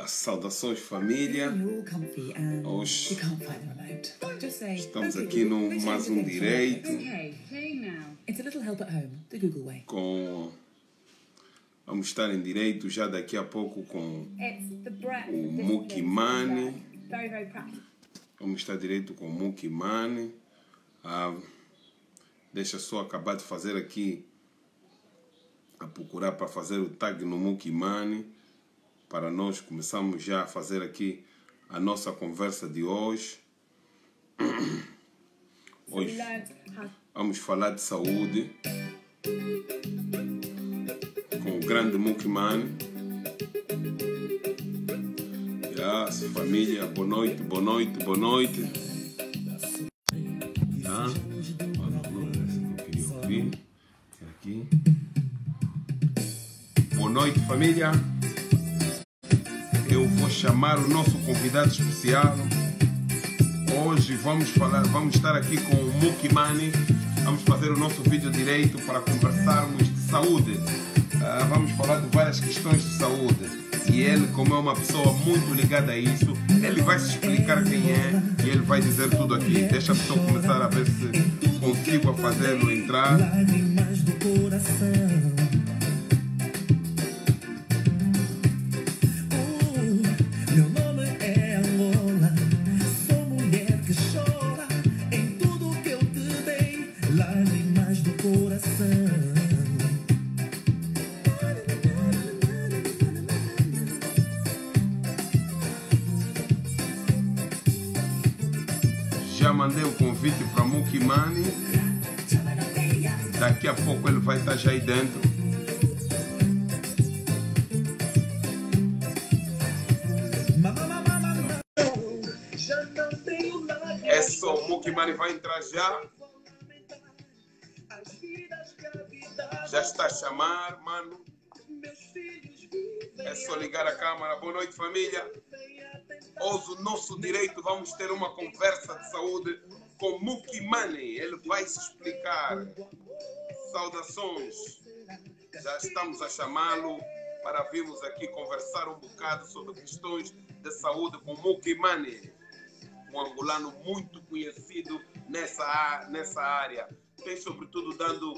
Saudações família. Hoje estamos aqui no mais um direito vamos estar em direito já daqui a pouco com o Mukimani. Vamos estar direito com o Mukimani. Deixa só acabar de fazer aqui, a procurar para fazer o tag no Mukimani, para nós começarmos já a fazer aqui a nossa conversa de hoje. Hoje vamos falar de saúde com o grande Mukimani. Família, boa noite, boa noite, boa noite. Aqui. Boa noite, família. Eu vou chamar o nosso convidado especial. Hoje vamos estar aqui com o Mukimani. Vamos fazer o nosso vídeo direito para conversarmos de saúde. Vamos falar de várias questões de saúde. E ele, como é uma pessoa muito ligada a isso, ele vai se explicar quem é e ele vai dizer tudo aqui. Deixa só começar a ver se consigo fazê-lo entrar. Meu nome é Lola, sou mulher que chora em tudo que eu te dei, lágrimas do coração. Já mandei o convite para Mukimani. Daqui a pouco ele vai estar já aí dentro. É só o Mukimani vai entrar já. Já está a chamar, mano. É só ligar a câmera. Boa noite, família. Hoje, o nosso direito, vamos ter uma conversa de saúde com Mukimani. Ele vai se explicar. Saudações. Já estamos a chamá-lo para virmos aqui conversar um bocado sobre questões de saúde com Mukimani, um angolano muito conhecido nessa área. Tem, sobretudo, dando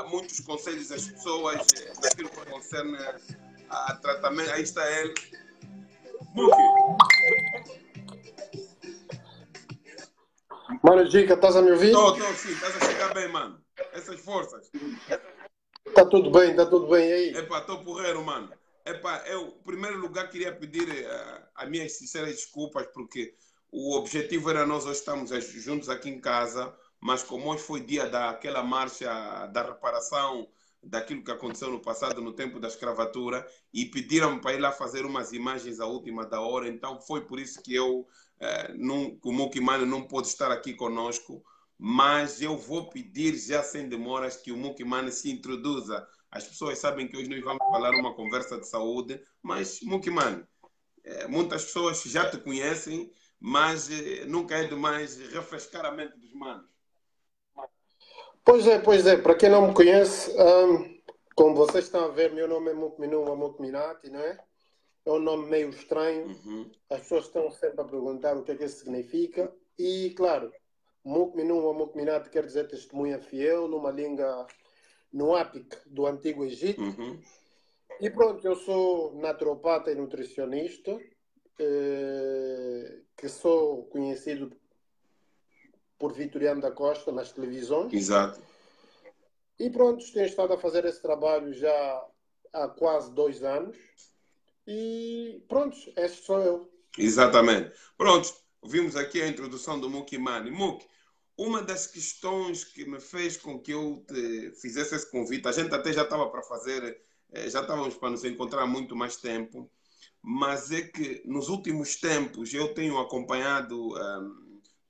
muitos conselhos às pessoas naquilo que concerne a tratamento. Aí está ele. Muki. Mano, Dica, estás a me ouvir? Estou sim, estás a chegar bem, mano. Essas forças. Está tudo bem aí? Epá, estou porreiro, mano. Epá, eu, em primeiro lugar, queria pedir as minhas sinceras desculpas, porque o objetivo era nós hoje estarmos juntos aqui em casa, mas como hoje foi dia daquela marcha da reparação daquilo que aconteceu no passado, no tempo da escravatura, e pediram-me para ir lá fazer umas imagens à última da hora, então foi por isso que o Mukimani não pôde estar aqui conosco, mas eu vou pedir já sem demoras que o Mukimani se introduza. As pessoas sabem que hoje nós vamos falar uma conversa de saúde, mas Mukimani, muitas pessoas já te conhecem, mas nunca é demais refrescar a mente dos manos. Pois é. Para quem não me conhece, como vocês estão a ver, meu nome é Mukminuma Mukminati, não é? É um nome meio estranho. As pessoas estão sempre a perguntar o que é que isso significa. E, claro, Mukminuma Mukminati quer dizer testemunha fiel, numa língua no Ápic do Antigo Egito. E pronto, eu sou naturopata e nutricionista, que sou conhecido por Vitoriano da Costa nas televisões. Exato. E pronto, tenho estado a fazer esse trabalho já há quase 2 anos. E pronto, este sou eu. Exatamente. Pronto, ouvimos aqui a introdução do Mukimani. Muk, uma das questões que me fez com que eu te fizesse esse convite, a gente até já estava para fazer, já estávamos para nos encontrar há muito mais tempo, mas é que nos últimos tempos eu tenho acompanhado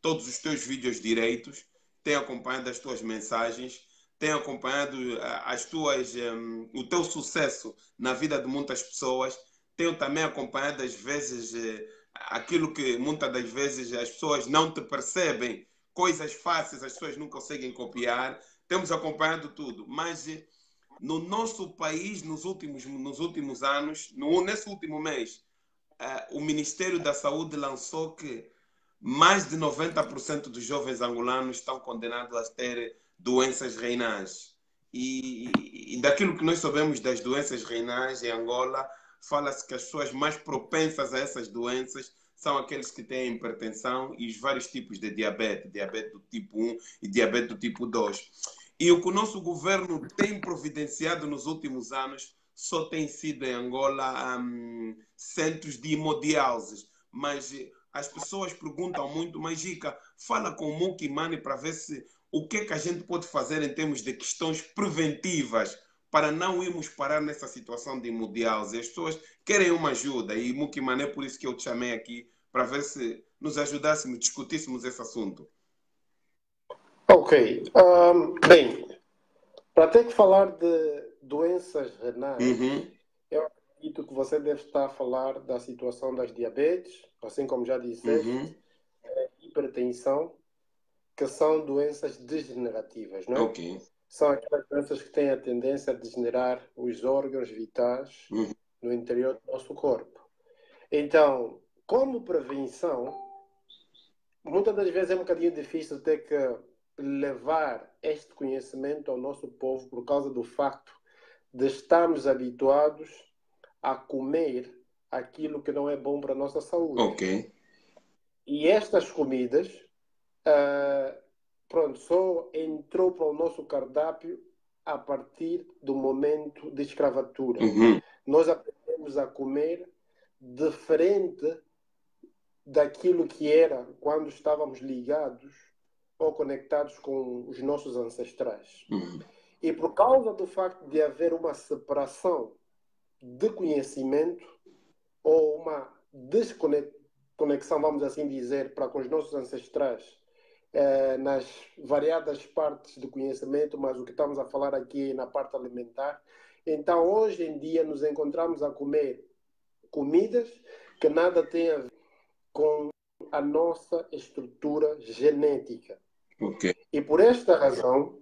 todos os teus vídeos direitos, tenho acompanhado as tuas mensagens, tenho acompanhado o teu sucesso na vida de muitas pessoas, tenho também acompanhado às vezes aquilo que muitas das vezes as pessoas não te percebem, coisas fáceis as pessoas não conseguem copiar, temos acompanhado tudo, mas no nosso país, nos últimos anos, nesse último mês, o Ministério da Saúde lançou que mais de 90% dos jovens angolanos estão condenados a ter doenças renais. E daquilo que nós sabemos das doenças renais em Angola, fala-se que as pessoas mais propensas a essas doenças são aqueles que têm hipertensão e os vários tipos de diabetes, diabetes do tipo 1 e diabetes do tipo 2. E o que o nosso governo tem providenciado nos últimos anos só tem sido em Angola centros de hemodiálise. Mas as pessoas perguntam muito, mas Gica, fala com o Mukimani para ver o que é que a gente pode fazer em termos de questões preventivas para não irmos parar nessa situação de hemodiálise. As pessoas querem uma ajuda e Mukimani, é por isso que eu te chamei aqui, para ver se nos ajudássemos, discutíssemos esse assunto. Ok. Bem, para ter que falar de doenças renais, eu acredito que você deve estar a falar da situação das diabetes, assim como já disseste, hipertensão, que são doenças degenerativas, não é? Ok. São aquelas doenças que têm a tendência a degenerar os órgãos vitais no interior do nosso corpo. Então, como prevenção, muitas das vezes é um bocadinho difícil ter que levar este conhecimento ao nosso povo por causa do facto de estarmos habituados a comer aquilo que não é bom para a nossa saúde. Ok. E estas comidas, só entrou para o nosso cardápio a partir do momento de escravatura. Nós aprendemos a comer diferente daquilo que era quando estávamos ligados ou conectados com os nossos ancestrais. E por causa do facto de haver uma separação de conhecimento ou uma desconexão, vamos assim dizer, para com os nossos ancestrais nas variadas partes do conhecimento, mas o que estamos a falar aqui é na parte alimentar. Então, hoje em dia, nos encontramos a comer comidas que nada têm a ver com a nossa estrutura genética. Ok. E por esta razão,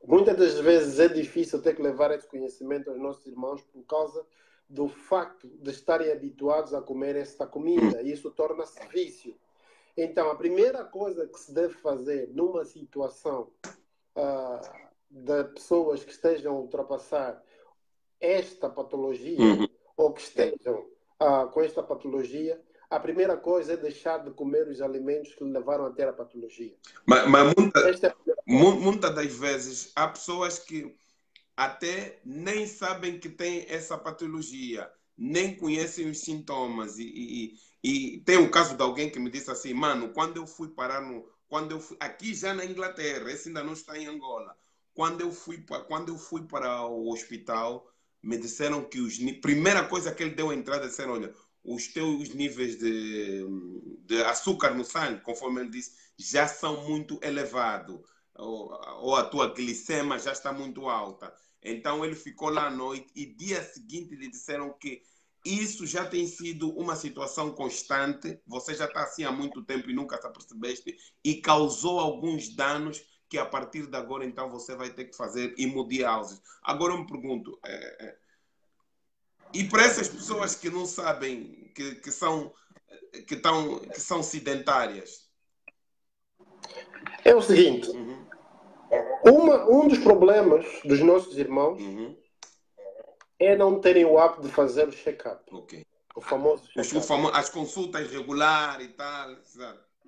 muitas das vezes é difícil ter que levar esse conhecimento aos nossos irmãos por causa do facto de estarem habituados a comer esta comida. E isso torna-se vício. Então, a primeira coisa que se deve fazer numa situação de pessoas que estejam a ultrapassar esta patologia ou que estejam com esta patologia, a primeira coisa é deixar de comer os alimentos que levaram a ter a patologia. Mas muitas das vezes há pessoas que até nem sabem que têm essa patologia, nem conhecem os sintomas. E tem um caso de alguém que me disse assim, mano, quando eu fui aqui já na Inglaterra, esse ainda não está em Angola, quando eu fui para o hospital, me disseram que primeira coisa que ele deu a entrada, disseram, olha, os teus níveis de açúcar no sangue, conforme ele disse, já são muito elevados, ou a tua glicema já está muito alta. Então ele ficou lá à noite e dia seguinte lhe disseram que isso já tem sido uma situação constante, você já está assim há muito tempo e nunca se apercebeste, e causou alguns danos que a partir de agora então você vai ter que fazer hemodiálise. Agora eu me pergunto, e para essas pessoas que não sabem que são sedentárias? É o seguinte, um dos problemas dos nossos irmãos é não terem o hábito de fazer o check-up. Okay. O famoso check-up. As consultas regulares e tal.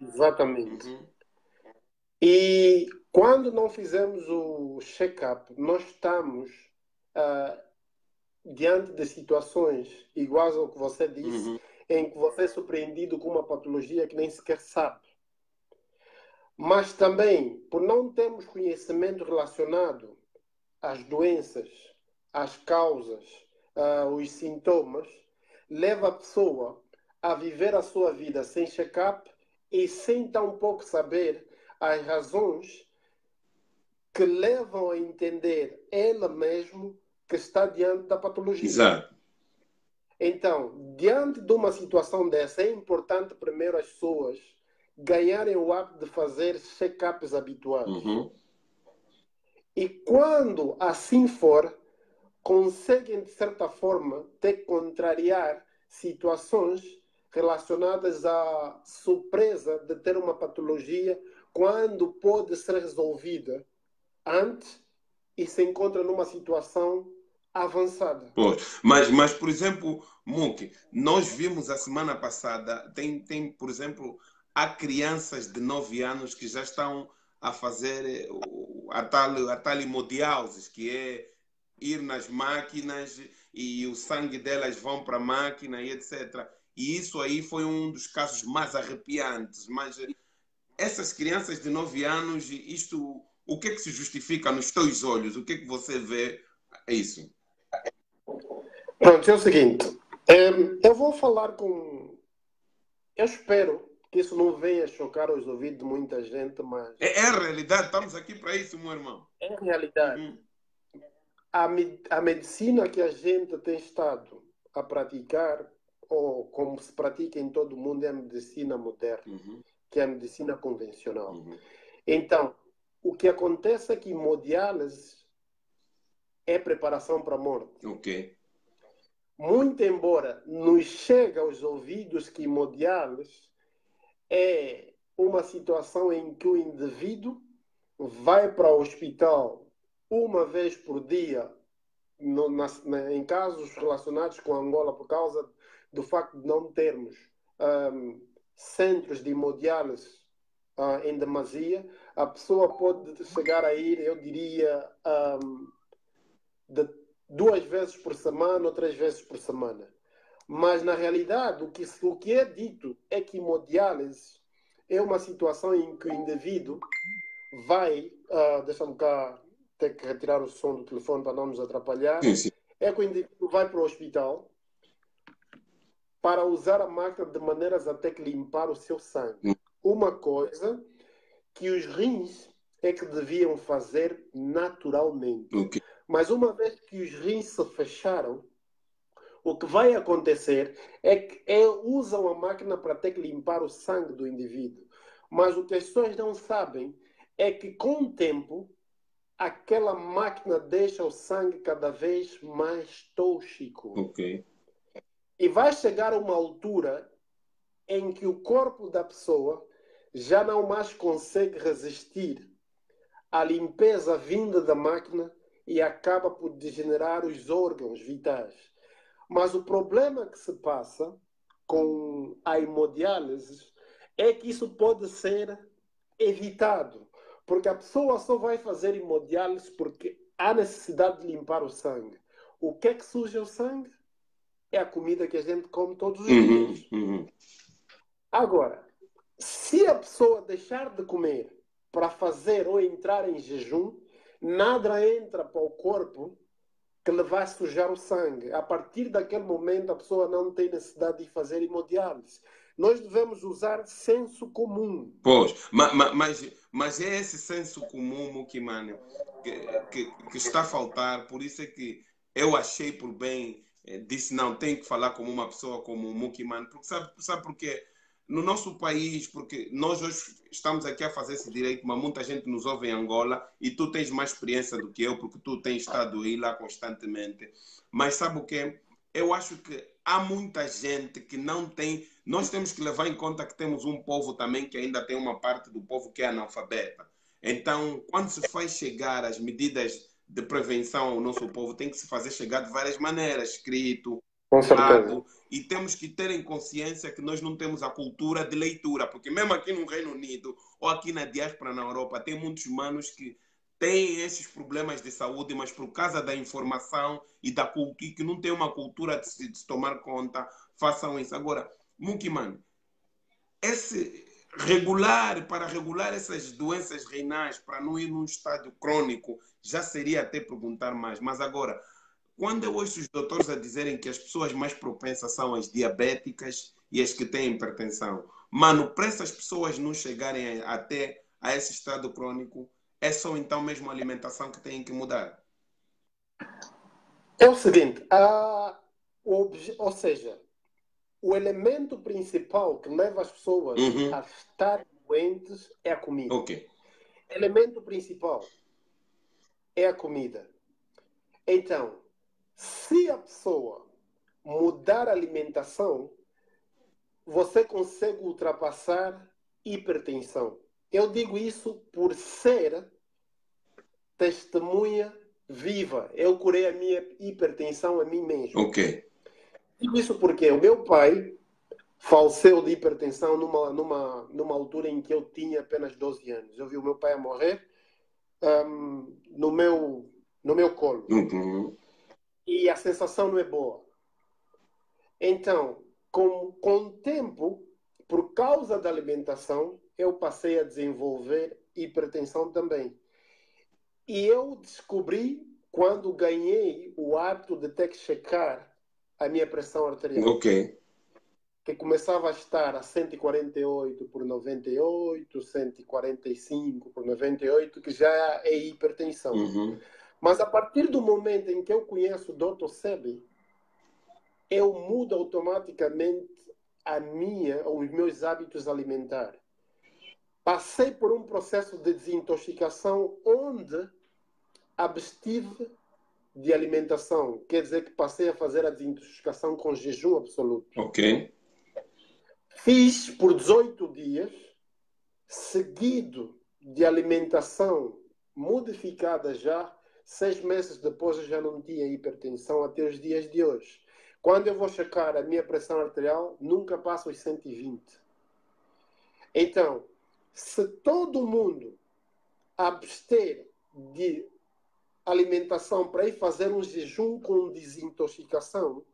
Exatamente. E quando não fizemos o check-up, nós estamos diante de situações iguais ao que você disse, em que você é surpreendido com uma patologia que nem sequer sabe. Mas também, por não termos conhecimento relacionado às doenças, às causas, os sintomas, leva a pessoa a viver a sua vida sem check-up e sem tão pouco saber as razões que levam a entender ela mesmo que está diante da patologia. Exato. Então, diante de uma situação dessa, é importante primeiro as pessoas ganharem o hábito de fazer check-ups habituais. E quando assim for, conseguem, de certa forma, ter que contrariar situações relacionadas à surpresa de ter uma patologia quando pode ser resolvida antes e se encontra numa situação avançada. Pois. Mas, por exemplo, Muki, nós vimos a semana passada, tem, por exemplo, há crianças de 9 anos que já estão a fazer a tal hemodiálise, que é ir nas máquinas e o sangue delas vão para a máquina e etc. E isso aí foi um dos casos mais arrepiantes. Mas essas crianças de 9 anos, isto, o que é que se justifica nos teus olhos? O que é que você vê? É isso. Pronto, é o seguinte. Eu vou falar com... Eu espero que isso não venha chocar os ouvidos de muita gente, mas... É a realidade, estamos aqui para isso, meu irmão. É a realidade. A medicina que a gente tem estado a praticar, ou como se pratica em todo o mundo, é a medicina moderna, que é a medicina convencional. Então, o que acontece é que hemodiálise é preparação para a morte. Ok. Muito embora nos chegue aos ouvidos que hemodiálise é uma situação em que o indivíduo vai para o hospital uma vez por dia, em casos relacionados com Angola, por causa do facto de não termos centros de hemodiálise em demasia, a pessoa pode chegar a ir, eu diria, de 2 vezes por semana ou 3 vezes por semana. Mas, na realidade, o que é dito é que hemodiálise é uma situação em que o indivíduo vai... deixa-me cá ter que retirar o som do telefone para não nos atrapalhar. Sim, sim. É que o indivíduo vai para o hospital para usar a máquina de maneiras até que limpar o seu sangue. Uma coisa que os rins é que deviam fazer naturalmente. Ok. Mas uma vez que os rins se fecharam, o que vai acontecer é que usam a máquina para ter que limpar o sangue do indivíduo. Mas o que as pessoas não sabem é que, com o tempo, aquela máquina deixa o sangue cada vez mais tóxico. Ok. E vai chegar a uma altura em que o corpo da pessoa já não mais consegue resistir à limpeza vinda da máquina e acaba por degenerar os órgãos vitais. Mas o problema que se passa com a hemodiálise é que isso pode ser evitado. Porque a pessoa só vai fazer hemodiálise porque há necessidade de limpar o sangue. O que é que suja o sangue? É a comida que a gente come todos os dias. Agora, se a pessoa deixar de comer para fazer ou entrar em jejum, nada entra para o corpo que lhe vai sujar o sangue. A partir daquele momento, a pessoa não tem necessidade de fazer hemodiálise. Nós devemos usar senso comum. Pois, mas é esse senso comum, Mukimane, que está a faltar. Por isso é que eu achei por bem, disse não, tem que falar como uma pessoa como o Mukimane. Porque sabe por quê? No nosso país, porque nós hoje estamos aqui a fazer esse direito, mas muita gente nos ouve em Angola e tu tens mais experiência do que eu, porque tu tens estado aí lá constantemente. Mas sabe o quê? Eu acho que há muita gente que não tem... Nós temos que levar em conta que temos um povo também que ainda tem uma parte do povo que é analfabeta. Então, quando se faz chegar as medidas de prevenção ao nosso povo, tem que se fazer chegar de várias maneiras, escrito, falado, e temos que ter em consciência que nós não temos a cultura de leitura, porque mesmo aqui no Reino Unido ou aqui na diáspora na Europa, tem muitos humanos que têm esses problemas de saúde, mas por causa da informação e da cultura, que não tem uma cultura de se tomar conta, façam isso. Agora, Mukimane, para regular essas doenças renais, para não ir num estádio crônico, já seria até perguntar mais. Mas agora, quando eu ouço os doutores a dizerem que as pessoas mais propensas são as diabéticas e as que têm hipertensão, mano, para essas pessoas não chegarem até a esse estado crônico, é só então mesmo a alimentação que tem que mudar? É o seguinte, ou seja, o elemento principal que leva as pessoas a estar doentes é a comida. Ok. Elemento principal é a comida. Então, se a pessoa mudar a alimentação, você consegue ultrapassar hipertensão. Eu digo isso por ser testemunha viva. Eu curei a minha hipertensão a mim mesmo. Ok. Digo isso porque o meu pai faleceu de hipertensão numa altura em que eu tinha apenas 12 anos. Eu vi o meu pai a morrer no meu colo. Uhum. E a sensação não é boa. Então, com o tempo, por causa da alimentação, eu passei a desenvolver hipertensão também. E eu descobri quando ganhei o hábito de ter que checar a minha pressão arterial. Ok. Que começava a estar a 148 por 98, 145 por 98, que já é hipertensão. Uhum. Mas a partir do momento em que eu conheço o Dr. Sebi, eu mudo automaticamente os meus hábitos alimentares. Passei por um processo de desintoxicação onde abstive de alimentação. Quer dizer que passei a fazer a desintoxicação com jejum absoluto. Ok. Fiz por 18 dias, seguido de alimentação modificada já. 6 meses depois eu já não tinha hipertensão até os dias de hoje. Quando eu vou checar a minha pressão arterial, nunca passa os 120. Então, se todo mundo abster de alimentação para ir fazer um jejum com desintoxicação,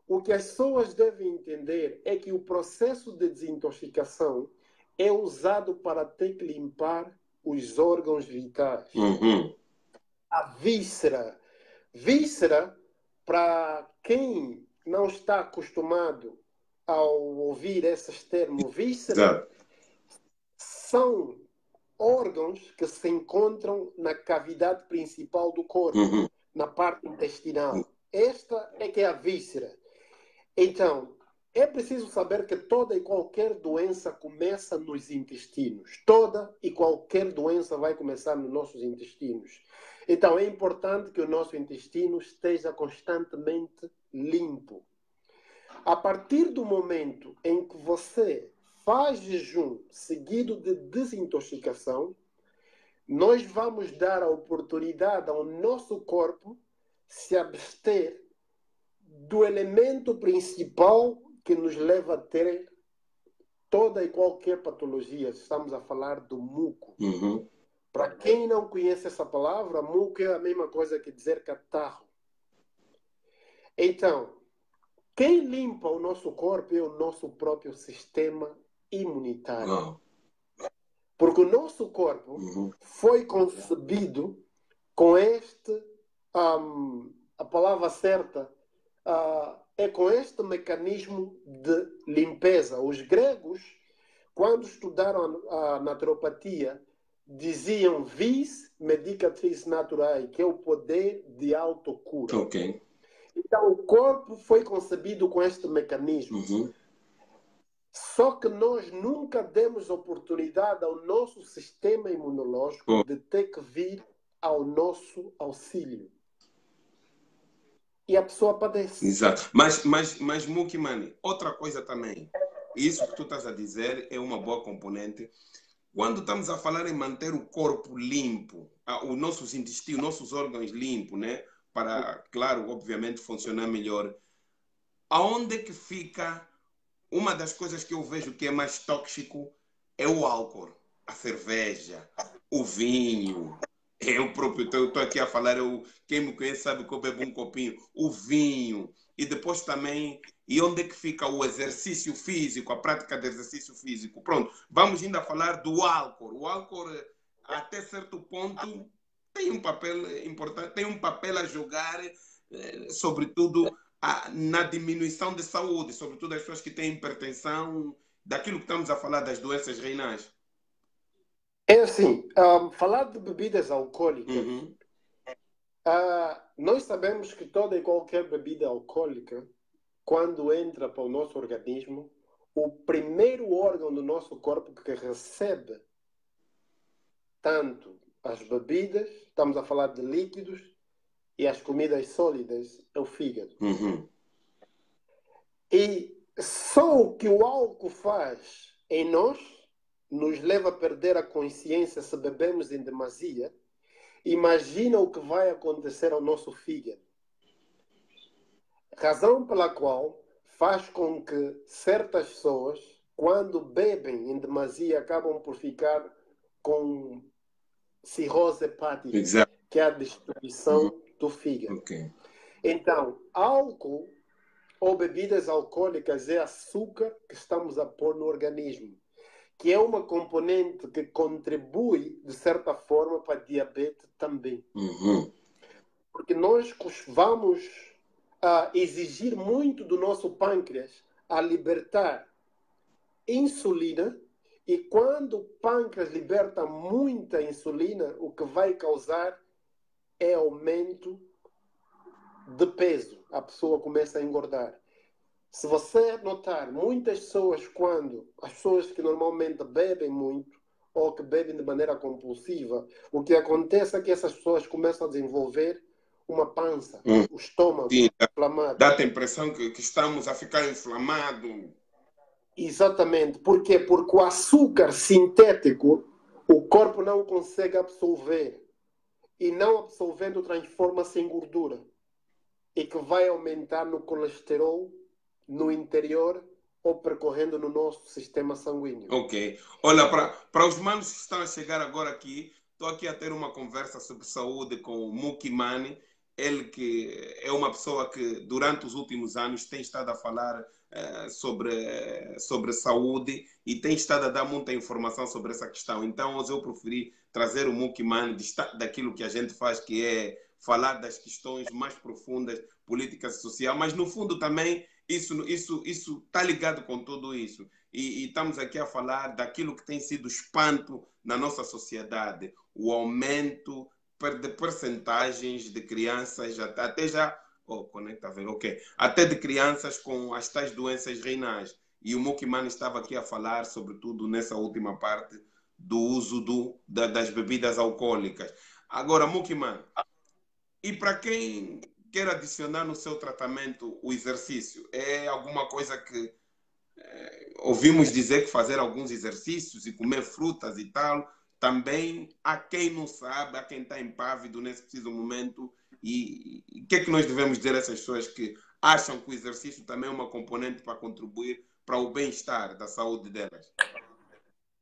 o que as pessoas devem entender é que o processo de desintoxicação é usado para ter que limpar os órgãos vitais. Uhum. A víscera. Víscera, para quem não está acostumado a ouvir esses termos, víscera Exato. são órgãos que se encontram na cavidade principal do corpo, Uhum. na parte intestinal. Esta é que é a víscera. Então, é preciso saber que toda e qualquer doença começa nos intestinos. Toda e qualquer doença vai começar nos nossos intestinos. Então, é importante que o nosso intestino esteja constantemente limpo. A partir do momento em que você faz jejum seguido de desintoxicação, nós vamos dar a oportunidade ao nosso corpo se abster do elemento principal que nos leva a ter toda e qualquer patologia. Estamos a falar do muco. Uhum. Para quem não conhece essa palavra, muco é a mesma coisa que dizer catarro. Então, quem limpa o nosso corpo é o nosso próprio sistema imunitário. Uau. Porque o nosso corpo Uhum. foi concebido com a palavra certa, é com este mecanismo de limpeza. Os gregos, quando estudaram a naturopatia, diziam vis medicatrix naturae, que é o poder de autocura. Ok. Então, o corpo foi concebido com este mecanismo. Uhum. Só que nós nunca demos oportunidade ao nosso sistema imunológico de ter que vir ao nosso auxílio. E a pessoa padece. Exato. Mas Mukimani, outra coisa também. Isso que tu estás a dizer é uma boa componente. Quando estamos a falar em manter o corpo limpo, os nossos intestinos, nossos órgãos limpos, né? Para, claro, obviamente, funcionar melhor. Aonde é que fica uma das coisas que eu vejo que é mais tóxico é o álcool, a cerveja, o vinho. Eu próprio estou aqui a falar, quem me conhece sabe que eu bebo um copinho. O vinho. E depois também, e onde é que fica o exercício físico, a prática de exercício físico? Pronto, vamos ainda falar do álcool. O álcool, até certo ponto, tem um papel importante, tem um papel a jogar, sobretudo na diminuição de saúde, sobretudo as pessoas que têm hipertensão, daquilo que estamos a falar das doenças renais. É assim, falar de bebidas alcoólicas, Uhum. nós sabemos que toda e qualquer bebida alcoólica, quando entra para o nosso organismo, o primeiro órgão do nosso corpo que recebe tanto as bebidas, estamos a falar de líquidos, e as comidas sólidas, é o fígado. Uhum. E só o que o álcool faz em nós nos leva a perder a consciência se bebemos em demasia. Imagina o que vai acontecer ao nosso fígado. Razão pela qual faz com que certas pessoas, quando bebem em demasia, acabam por ficar com cirrose hepática, Exato. que é a destruição do fígado. Ok. Então, álcool ou bebidas alcoólicas é açúcar que estamos a pôr no organismo, que é uma componente que contribui, de certa forma, para a diabetes também. Uhum. Porque nós vamos exigir muito do nosso pâncreas a libertar insulina, e quando o pâncreas liberta muita insulina, o que vai causar é aumento de peso. A pessoa começa a engordar. Se você notar, muitas pessoas, as pessoas que normalmente bebem muito ou que bebem de maneira compulsiva, o que acontece é que essas pessoas começam a desenvolver uma pança, o estômago Sim, inflamado. dá-te a impressão que estamos a ficar inflamados. Exatamente. Por quê? Porque o açúcar sintético o corpo não consegue absorver. E não absorvendo, transforma-se em gordura. E que vai aumentar no colesterol, no interior ou percorrendo no nosso sistema sanguíneo. Ok. Olha, para os manos que estão a chegar agora aqui, estou aqui a ter uma conversa sobre saúde com o Muki Mani. Ele que é uma pessoa que durante os últimos anos tem estado a falar sobre saúde e tem estado a dar muita informação sobre essa questão. Então, hoje eu preferi trazer o Muki Mani daquilo que a gente faz, que é falar das questões mais profundas, políticas e social, mas no fundo também isso está ligado com tudo isso. E estamos aqui a falar daquilo que tem sido espanto na nossa sociedade, o aumento de percentagens de crianças, até já, conecta a ver, ok, até de crianças com as tais doenças renais. E o Mukimani estava aqui a falar, sobretudo nessa última parte, do uso das bebidas alcoólicas. Agora, Mukimani, e para quem quer adicionar no seu tratamento o exercício, é alguma coisa que ouvimos dizer que fazer alguns exercícios e comer frutas e tal, também há quem não sabe, há quem está impávido nesse preciso momento. E o que é que nós devemos dizer a essas pessoas que acham que o exercício também é uma componente para contribuir para o bem-estar da saúde delas?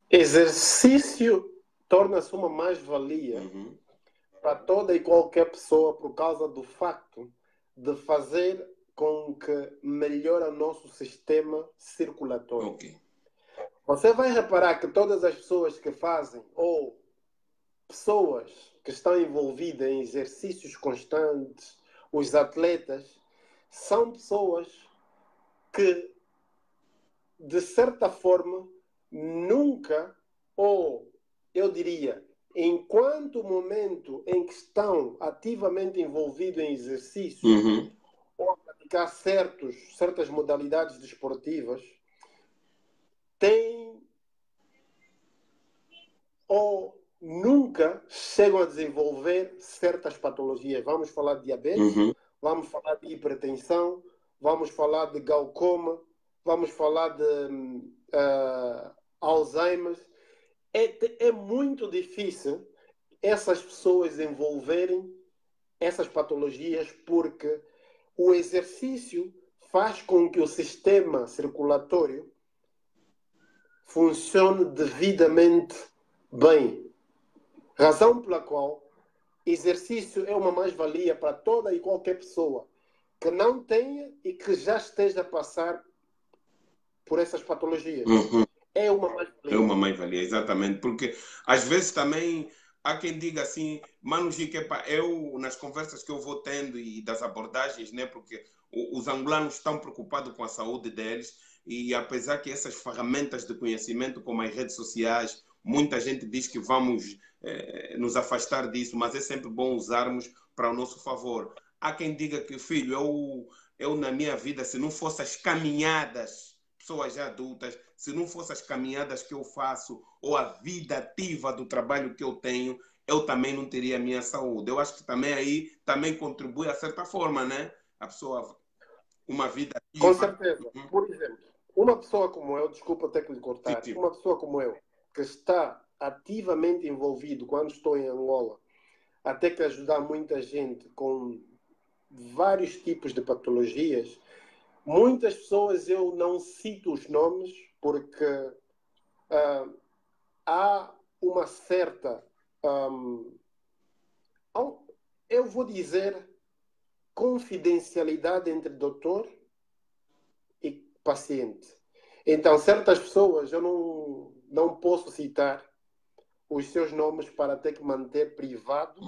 Exercício torna-se uma mais-valia para toda e qualquer pessoa por causa do facto de fazer com que melhore o nosso sistema circulatório. Ok. Você vai reparar que todas as pessoas que fazem, ou pessoas que estão envolvidas em exercícios constantes, os atletas, são pessoas que, de certa forma, nunca, ou eu diria, enquanto o momento em que estão ativamente envolvidos em exercício, ou a praticar certas modalidades desportivas, têm ou nunca chegam a desenvolver certas patologias. Vamos falar de diabetes, vamos falar de hipertensão, vamos falar de glaucoma, vamos falar de Alzheimer. É muito difícil essas pessoas desenvolverem essas patologias porque o exercício faz com que o sistema circulatório funcione devidamente bem. Razão pela qual exercício é uma mais-valia para toda e qualquer pessoa que não tenha e que já esteja a passar por essas patologias. É uma mais-valia. É uma mais-valia, exatamente. Porque às vezes também há quem diga assim, Mano Jiquepa, eu nas conversas que eu vou tendo e das abordagens, né, porque os angolanos estão preocupados com a saúde deles e apesar que essas ferramentas de conhecimento como as redes sociais, muita gente diz que vamos nos afastar disso, mas é sempre bom usarmos para o nosso favor. Há quem diga que, filho, eu na minha vida, se não fosse as caminhadas, pessoas já adultas, se não fossem as caminhadas que eu faço ou a vida ativa do trabalho que eu tenho, eu também não teria a minha saúde. Eu acho que também aí também contribui a certa forma, né? A pessoa, uma vida Com vai. certeza. Por exemplo, uma pessoa como eu, desculpa ter que lhe cortar, Sim. uma pessoa como eu, que está ativamente envolvido quando estou em Angola, até que ajudar muita gente com vários tipos de patologias, muitas pessoas eu não cito os nomes porque há uma certa, eu vou dizer, confidencialidade entre doutor e paciente. Então, certas pessoas eu não posso citar os seus nomes para ter que manter privado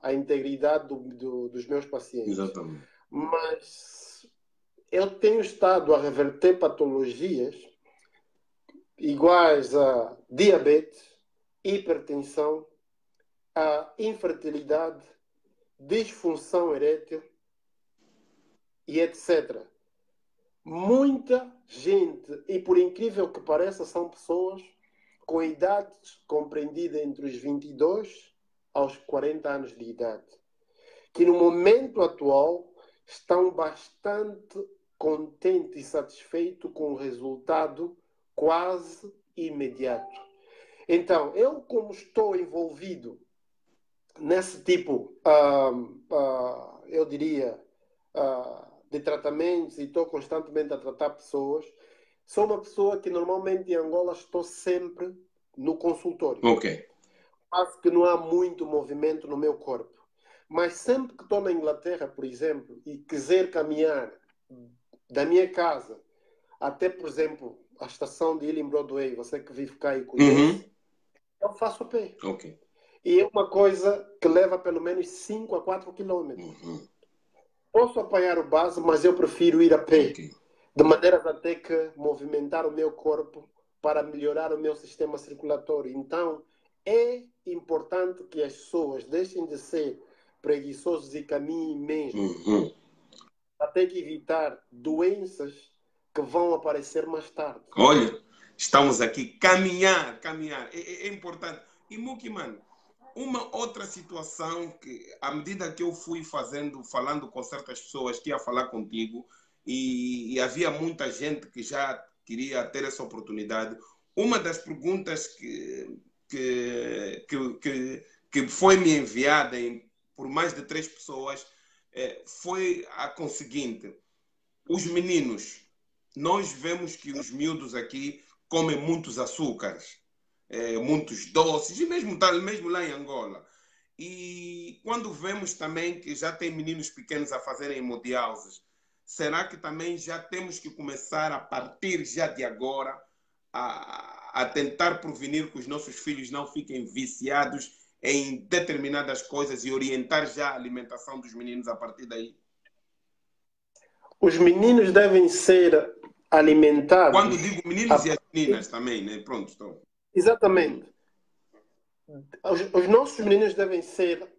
a integridade dos meus pacientes. Exatamente. Mas eu tenho estado a reverter patologias iguais a diabetes, hipertensão, a infertilidade, disfunção erétil e etc. Muita gente, e por incrível que pareça, são pessoas com idades compreendidas entre os 22 aos 40 anos de idade, que no momento atual estão bastante contentes e satisfeitos com o resultado quase imediato. Então, eu como estou envolvido nesse tipo, eu diria, de tratamentos e estou constantemente a tratar pessoas, sou uma pessoa que normalmente em Angola estou sempre no consultório. Ok. Acho que não há muito movimento no meu corpo. Mas sempre que estou na Inglaterra, por exemplo, e quiser caminhar da minha casa até, por exemplo, a estação de Ealing Broadway, você que vive cá e conhece, eu faço a pé. Ok. E é uma coisa que leva pelo menos 5 a 4 quilômetros. Posso apanhar o base, mas eu prefiro ir a pé. Ok. De maneira a ter que movimentar o meu corpo para melhorar o meu sistema circulatório. Então, é importante que as pessoas deixem de ser preguiçosos e caminhem mesmo. Para ter que evitar doenças que vão aparecer mais tarde. Olha, estamos aqui caminhar. É importante. E Mukiman, uma outra situação que, à medida que eu fui falando com certas pessoas que ia falar contigo, e havia muita gente que já queria ter essa oportunidade, uma das perguntas que foi me enviada por mais de 3 pessoas foi a seguinte: os meninos, nós vemos que os miúdos aqui comem muitos açúcares, muitos doces, e mesmo lá em Angola. E quando vemos também que já tem meninos pequenos a fazerem hemodiálise, será que também já temos que começar a partir já de agora a tentar prevenir que os nossos filhos não fiquem viciados em determinadas coisas e orientar já a alimentação dos meninos a partir daí? Os meninos devem ser alimentados... Quando digo meninos e as meninas também, né? Pronto, estou. Exatamente. Os nossos meninos devem ser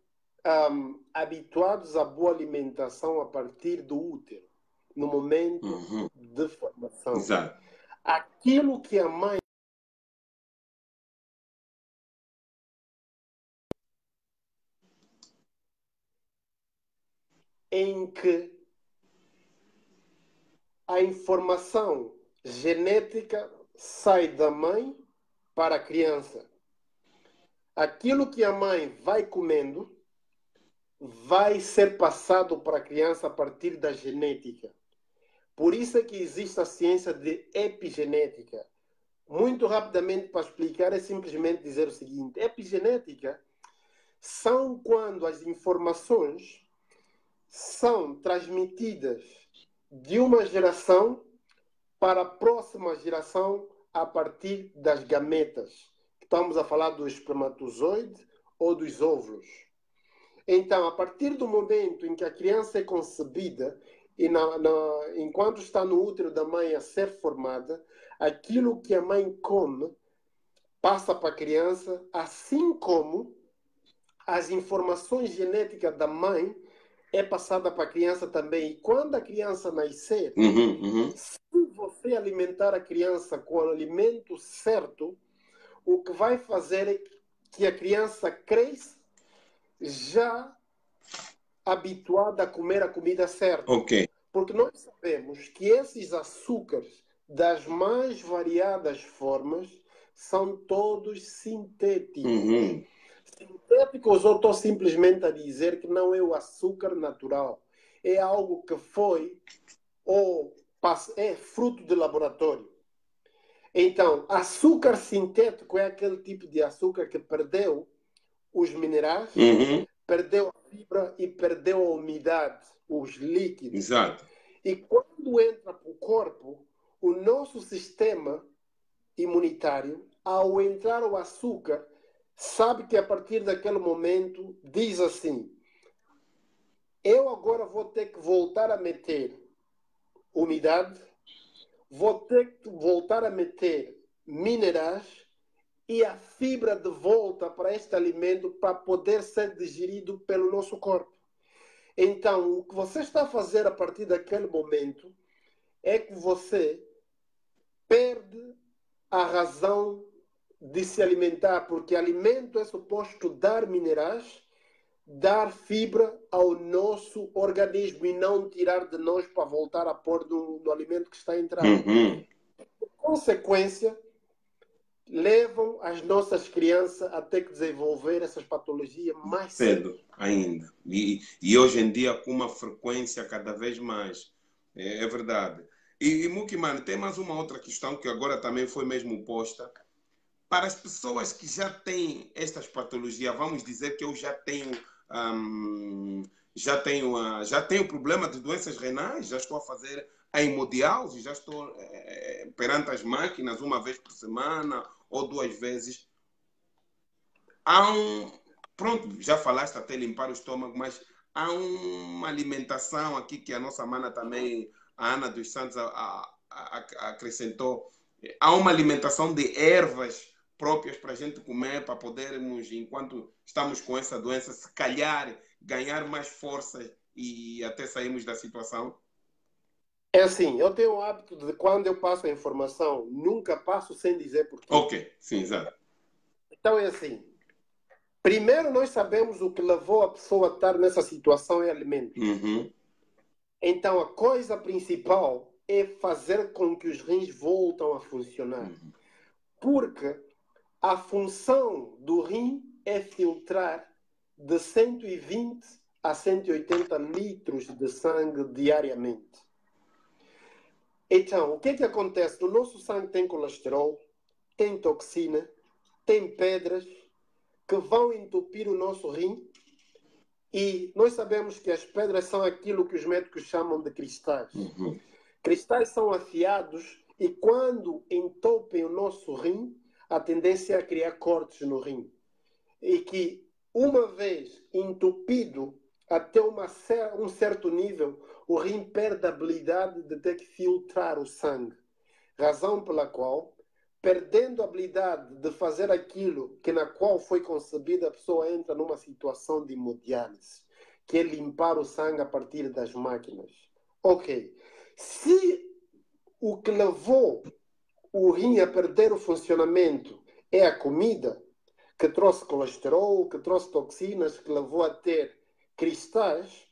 habituados à boa alimentação a partir do útero, no momento de formação. Exato. Aquilo que a mãe em que a informação genética sai da mãe para a criança. Aquilo que a mãe vai comendo vai ser passado para a criança a partir da genética. Por isso é que existe a ciência de epigenética. Muito rapidamente, para explicar, é simplesmente dizer o seguinte: epigenética são quando as informações são transmitidas de uma geração para a próxima geração a partir das gametas. Estamos a falar do espermatozoide ou dos óvulos. Então, a partir do momento em que a criança é concebida e enquanto está no útero da mãe a ser formada, aquilo que a mãe come passa para a criança, assim como as informações genéticas da mãe é passada para a criança também. E quando a criança nascer, se você alimentar a criança com o alimento certo, o que vai fazer é que a criança cresça já habituada a comer a comida certa. Ok. Porque nós sabemos que esses açúcares, das mais variadas formas, são todos sintéticos. Uhum. Sintéticos, eu estou simplesmente a dizer que não é o açúcar natural. É algo que foi ou é fruto de laboratório. Então, açúcar sintético é aquele tipo de açúcar que perdeu os minerais, Uhum. perdeu a fibra e perdeu a umidade, os líquidos. Exato. E quando entra para o corpo, o nosso sistema imunitário, ao entrar o açúcar, sabe que a partir daquele momento diz assim: eu agora vou ter que voltar a meter umidade, vou ter que voltar a meter minerais e a fibra de volta para este alimento para poder ser digerido pelo nosso corpo. Então, o que você está a fazer a partir daquele momento é que você perde a razão de se alimentar, porque alimento é suposto dar minerais, dar fibra ao nosso organismo e não tirar de nós para voltar a pôr no alimento que está a entrar. Uhum. Por consequência, levam as nossas crianças a ter que desenvolver essas patologias mais cedo. Ainda. E hoje em dia com uma frequência cada vez mais. É verdade. E Muki, mano, tem mais uma outra questão que agora também foi mesmo posta. Para as pessoas que já têm estas patologias, vamos dizer que eu já tenho problema de doenças renais, já estou a fazer a hemodiálise, já estou perante as máquinas uma vez por semana ou 2 vezes. Pronto, já falaste até limpar o estômago, mas há uma alimentação aqui que a nossa mana também, a Ana dos Santos, acrescentou. Há uma alimentação de ervas próprias para a gente comer, para podermos, enquanto estamos com essa doença, se calhar ganhar mais força e até sairmos da situação? É assim, eu tenho o hábito de quando eu passo a informação, nunca passo sem dizer porquê. Ok, sim, exato. Então é assim, primeiro nós sabemos o que levou a pessoa a estar nessa situação é alimento. Uhum. Então a coisa principal é fazer com que os rins voltem a funcionar. Uhum. Porque a função do rim é filtrar de 120 a 180 litros de sangue diariamente. Então, o que é que acontece? No nosso sangue tem colesterol, tem toxina, tem pedras que vão entupir o nosso rim e nós sabemos que as pedras são aquilo que os médicos chamam de cristais. Uhum. Cristais são afiados e quando entupem o nosso rim, a tendência é a criar cortes no rim. E que, uma vez entupido até um certo nível, o rim perde a habilidade de ter que filtrar o sangue. Razão pela qual, perdendo a habilidade de fazer aquilo que na qual foi concebida, a pessoa entra numa situação de hemodiálise, que é limpar o sangue a partir das máquinas. Ok. Se o que levou o rim a perder o funcionamento é a comida, que trouxe colesterol, que trouxe toxinas, que levou a ter cristais,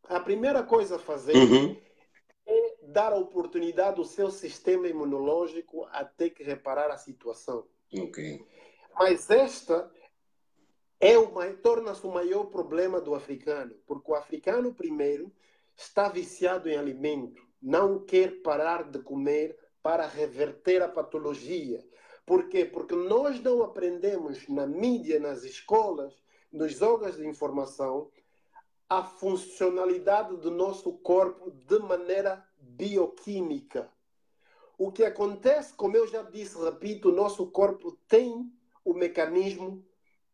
a primeira coisa a fazer é dar a oportunidade ao seu sistema imunológico a ter que reparar a situação. Ok. Mas esta torna-se o maior problema do africano, porque o africano, primeiro, está viciado em alimento, não quer parar de comer para reverter a patologia. Por quê? Porque nós não aprendemos na mídia, nas escolas, nos órgãos de informação, a funcionalidade do nosso corpo de maneira bioquímica. O que acontece, como eu já disse, repito, o nosso corpo tem o mecanismo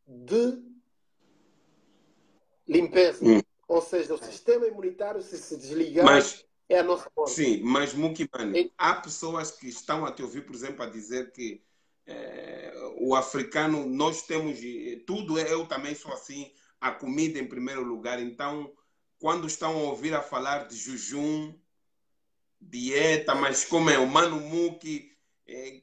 de limpeza. Ou seja, o sistema imunitário, se desligar, é a nossa morte. Sim, mas Mukimani, há pessoas que estão a te ouvir, por exemplo, a dizer que o africano, nós temos tudo, eu também sou assim, a comida em primeiro lugar. Então, quando estão a ouvir a falar de jejum, dieta, mas como é o Mano Muki,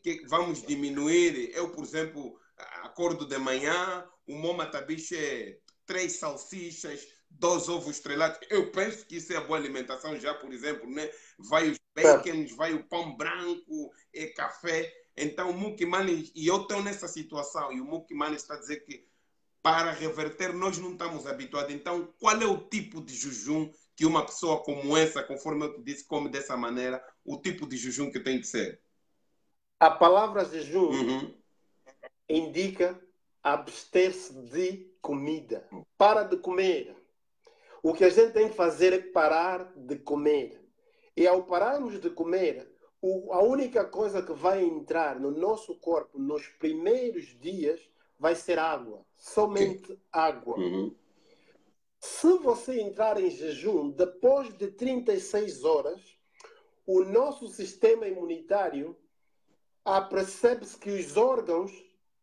que vamos diminuir. Eu, por exemplo, acordo de manhã, o meu matabiche é 3 salsichas, 2 ovos estrelados. Eu penso que isso é boa alimentação já, por exemplo, né? Vai os bacons, vai o pão branco, é café. Então, o Mukimani, e eu estou nessa situação, e o Mukimani está a dizer que para reverter nós não estamos habituados. Então, qual é o tipo de jejum que uma pessoa como essa, conforme eu te disse, come dessa maneira, o tipo de jejum que tem que ser? A palavra jejum Uhum. indica abster-se de comida. Para de comer. O que a gente tem que fazer é parar de comer. E ao pararmos de comer, a única coisa que vai entrar no nosso corpo nos primeiros dias vai ser água. Somente água. Uhum. Se você entrar em jejum depois de 36 horas, o nosso sistema imunitário percebe-se que os órgãos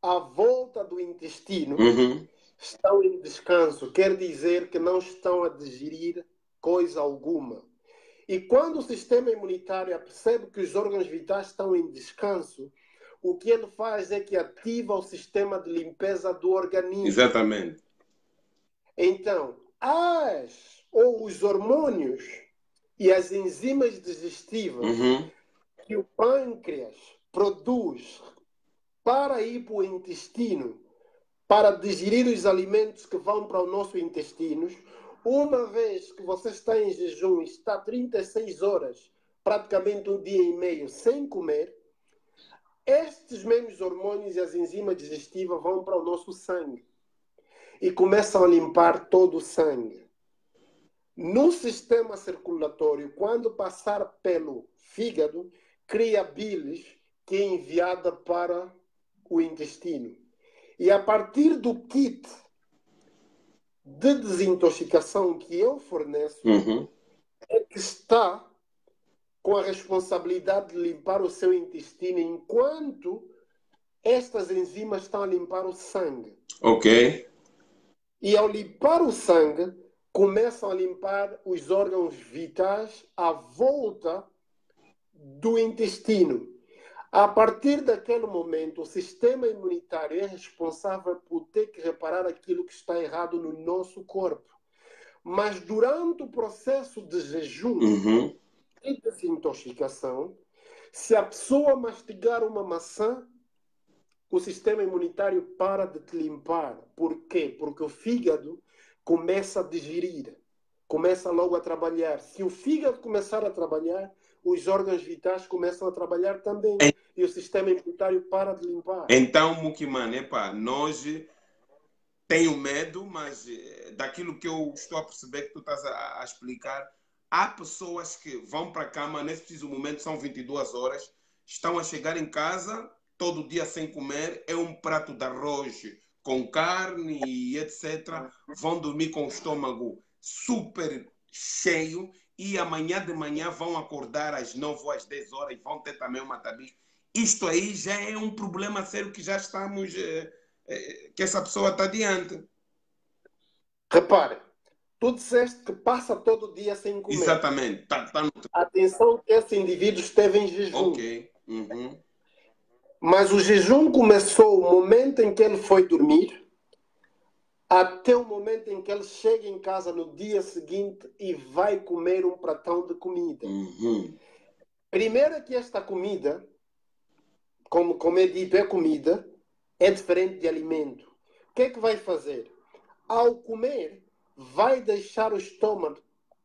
à volta do intestino Uhum. estão em descanso. Quer dizer que não estão a digerir coisa alguma. E quando o sistema imunitário percebe que os órgãos vitais estão em descanso, o que ele faz é que ativa o sistema de limpeza do organismo. Exatamente. Então, os hormônios e as enzimas digestivas Uhum. que o pâncreas produz para ir para o intestino, para digerir os alimentos que vão para o nosso intestino, uma vez que você está em jejum e está 36 horas, praticamente um dia e meio, sem comer, estes mesmos hormônios e as enzimas digestivas vão para o nosso sangue e começam a limpar todo o sangue. No sistema circulatório, quando passar pelo fígado, cria bilis que é enviada para o intestino. E a partir do kit de desintoxicação que eu forneço, Uhum. é que está com a responsabilidade de limpar o seu intestino, enquanto estas enzimas estão a limpar o sangue. Ok. E ao limpar o sangue, começam a limpar os órgãos vitais à volta do intestino. A partir daquele momento, o sistema imunitário é responsável por ter que reparar aquilo que está errado no nosso corpo. Mas durante o processo de jejum Uhum. e desintoxicação, se a pessoa mastigar uma maçã, o sistema imunitário para de te limpar. Por quê? Porque o fígado começa a digerir, começa logo a trabalhar. Se o fígado começar a trabalhar, os órgãos vitais começam a trabalhar também. E o sistema imunitário para de limpar. Então, Mukimani, nós tenho medo, mas daquilo que eu estou a perceber que tu estás a explicar, há pessoas que vão para a cama, nesse preciso momento são 22 horas, estão a chegar em casa todo dia sem comer, é um prato de arroz com carne e etc. Vão dormir com o estômago super cheio e amanhã de manhã vão acordar às 9 ou às 10 horas e vão ter também uma tabica. Isto aí já é um problema sério que já estamos... que essa pessoa está diante. Repare, tu disseste que passa todo dia sem comer. Exatamente. Atenção que esse indivíduo esteve em jejum. Ok. Uhum. Mas o jejum começou o momento em que ele foi dormir, até o momento em que ele chega em casa no dia seguinte e vai comer um pratão de comida. Uhum. Primeiro que esta comida, como é dito, é comida, é diferente de alimento. O que é que vai fazer? Ao comer, vai deixar o estômago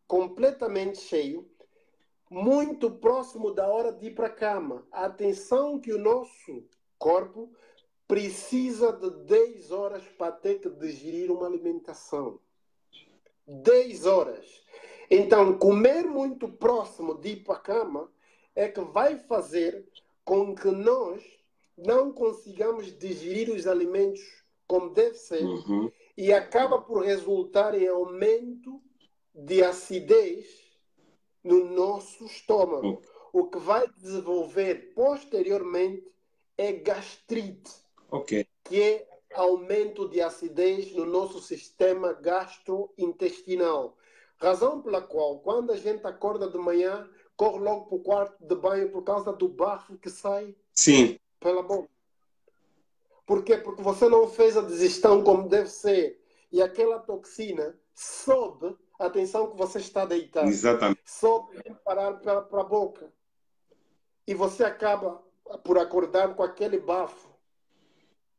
completamente cheio, muito próximo da hora de ir para a cama. Atenção que o nosso corpo precisa de 10 horas para ter que digerir uma alimentação. 10 horas. Então, comer muito próximo de ir para a cama é que vai fazer com que nós não consigamos digerir os alimentos como deve ser, Uhum. e acaba por resultar em aumento de acidez no nosso estômago. O que vai desenvolver posteriormente é gastrite, que é aumento de acidez no nosso sistema gastrointestinal. Razão pela qual, quando a gente acorda de manhã, corre logo para o quarto de banho por causa do bafo que sai pela boca. Por quê? Porque você não fez a digestão como deve ser. e aquela toxina sobe, atenção que você está deitado, Exatamente. sobe e parar para a boca. E você acaba por acordar com aquele bafo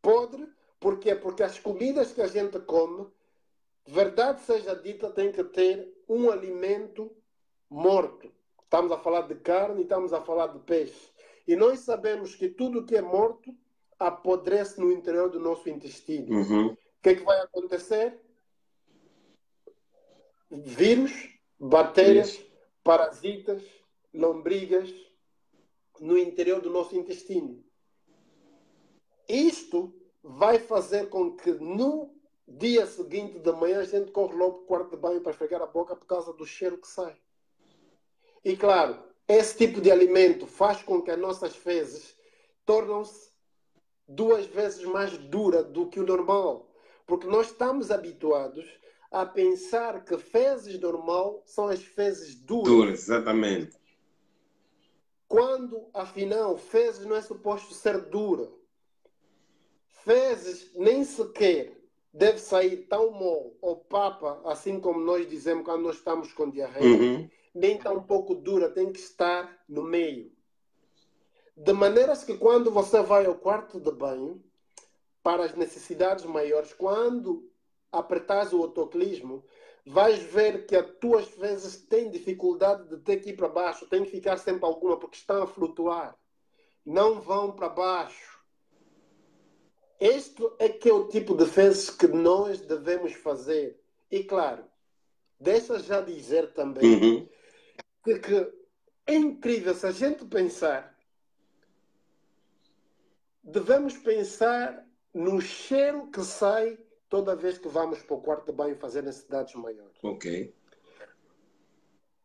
podre. Por quê? Porque as comidas que a gente come, verdade seja dita, tem que ter um alimento morto. Estamos a falar de carne e estamos a falar de peixe. E nós sabemos que tudo que é morto apodrece no interior do nosso intestino. O que é que vai acontecer? Vírus, bactérias, parasitas, lombrigas no interior do nosso intestino. Isto vai fazer com que no dia seguinte de manhã a gente corre logo para o quarto de banho para esfregar a boca por causa do cheiro que sai. E claro, esse tipo de alimento faz com que as nossas fezes tornem-se 2 vezes mais duras do que o normal. Porque nós estamos habituados a pensar que fezes normal são as fezes duras. Duras, exatamente. Quando, afinal, fezes não é suposto ser dura. Fezes nem sequer deve sair tão mole ou papa, assim como nós dizemos quando nós estamos com diarreia, nem tão pouco dura, tem que estar no meio. De maneiras que quando você vai ao quarto de banho, para as necessidades maiores, quando apertares o autoclismo, vais ver que as tuas fezes têm dificuldade de ter que ir para baixo, tem que ficar sempre alguma, porque estão a flutuar. Não vão para baixo. Este é que é o tipo de fezes que nós devemos fazer. E claro, deixa já dizer também que é incrível se a gente pensar, devemos pensar no cheiro que sai toda vez que vamos para o quarto de banho fazer necessidades maiores. Ok.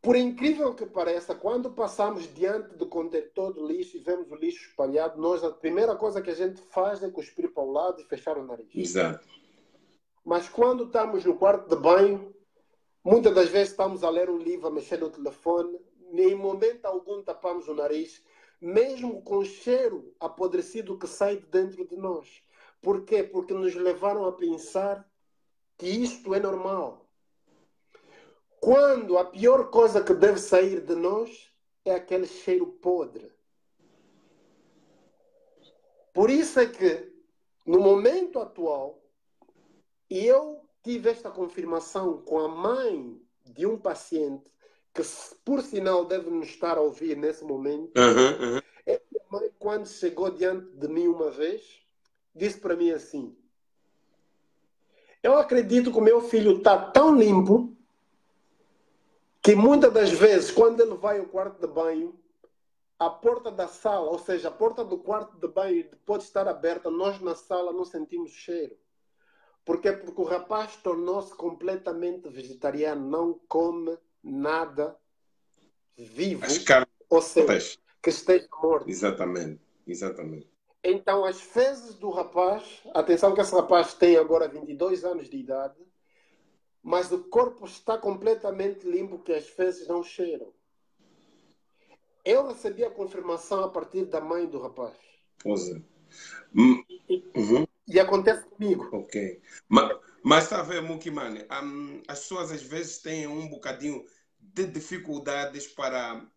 Por incrível que pareça, quando passamos diante do contentor de lixo e vemos o lixo espalhado, nós, a primeira coisa que a gente faz é cuspir para o lado e fechar o nariz. Exato. Mas quando estamos no quarto de banho, muitas das vezes estamos a ler um livro, a mexer no telefone, em momento algum tapamos o nariz, mesmo com o cheiro apodrecido que sai de dentro de nós. Por quê? Porque nos levaram a pensar que isto é normal. Quando a pior coisa que deve sair de nós é aquele cheiro podre. Por isso é que, no momento atual, eu tive esta confirmação com a mãe de um paciente que, por sinal, deve nos estar a ouvir nesse momento. Essa mãe, quando chegou diante de mim uma vez, disse para mim assim: eu acredito que o meu filho está tão limpo que muitas das vezes, quando ele vai ao quarto de banho, a porta da sala, ou seja, a porta do quarto de banho pode estar aberta, nós na sala não sentimos cheiro. Por quê? Porque o rapaz tornou-se completamente vegetariano, não come nada vivo, ou seja, que esteja morto. Exatamente, exatamente. Então, as fezes do rapaz, atenção que esse rapaz tem agora 22 anos de idade, mas o corpo está completamente limpo, que as fezes não cheiram. Eu recebi a confirmação a partir da mãe do rapaz. E acontece comigo. Ok. Mas está a ver, Mukimane, as pessoas às vezes têm um bocadinho de dificuldades para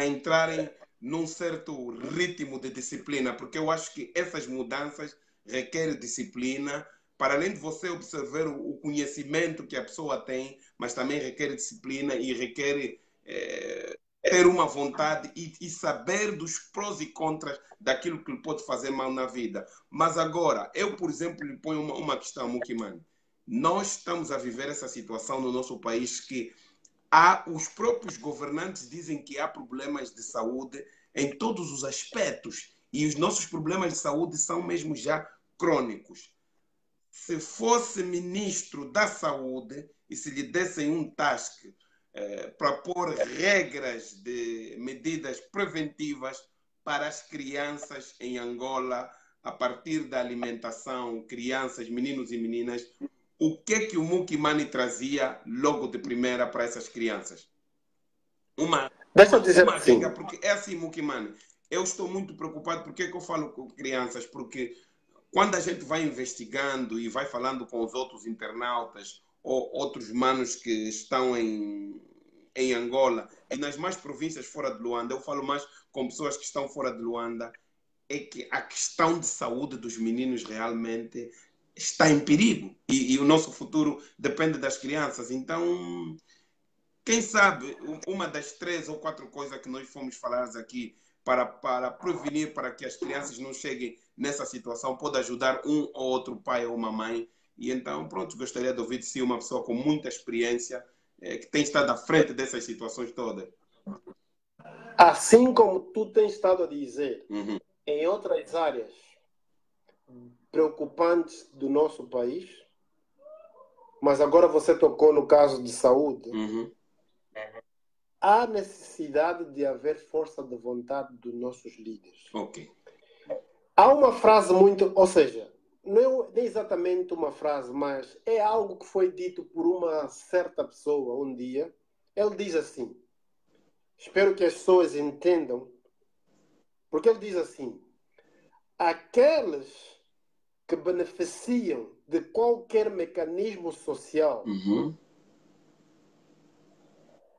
entrarem num certo ritmo de disciplina, porque eu acho que essas mudanças requerem disciplina, para além de você observar o conhecimento que a pessoa tem, mas também requer disciplina e requer ter uma vontade e saber dos prós e contras daquilo que lhe pode fazer mal na vida. Mas agora, eu, por exemplo, lhe ponho uma questão, Mukimane. Nós estamos a viver essa situação no nosso país que os próprios governantes dizem que há problemas de saúde em todos os aspectos e os nossos problemas de saúde são mesmo já crônicos. Se fosse ministro da saúde e se lhe dessem um task para pôr regras de medidas preventivas para as crianças em Angola, a partir da alimentação, crianças, meninos e meninas, o que é que o Mukimane trazia logo de primeira para essas crianças? Deixa eu dizer assim. Porque é assim, Mukimane, eu estou muito preocupado. Por que eu falo com crianças? Porque quando a gente vai investigando e vai falando com os outros internautas ou outros manos que estão em Angola e nas mais províncias fora de Luanda, eu falo mais com pessoas que estão fora de Luanda, é que a questão de saúde dos meninos realmente está em perigo e o nosso futuro depende das crianças. Então, quem sabe, uma das 3 ou 4 coisas que nós fomos falar aqui para prevenir, para que as crianças não cheguem nessa situação, pode ajudar um ou outro pai ou uma mãe. E então, pronto, gostaria de ouvir de si uma pessoa com muita experiência, que tem estado à frente dessas situações todas. Assim como tu tens estado a dizer, em outras áreas preocupantes do nosso país, mas agora você tocou no caso de saúde, há necessidade de haver força de vontade dos nossos líderes. Ok. Há uma frase muito, ou seja, não é exatamente uma frase, mas é algo que foi dito por uma certa pessoa um dia. Ele diz assim, espero que as pessoas entendam, porque ele diz assim, aqueles que beneficiam de qualquer mecanismo social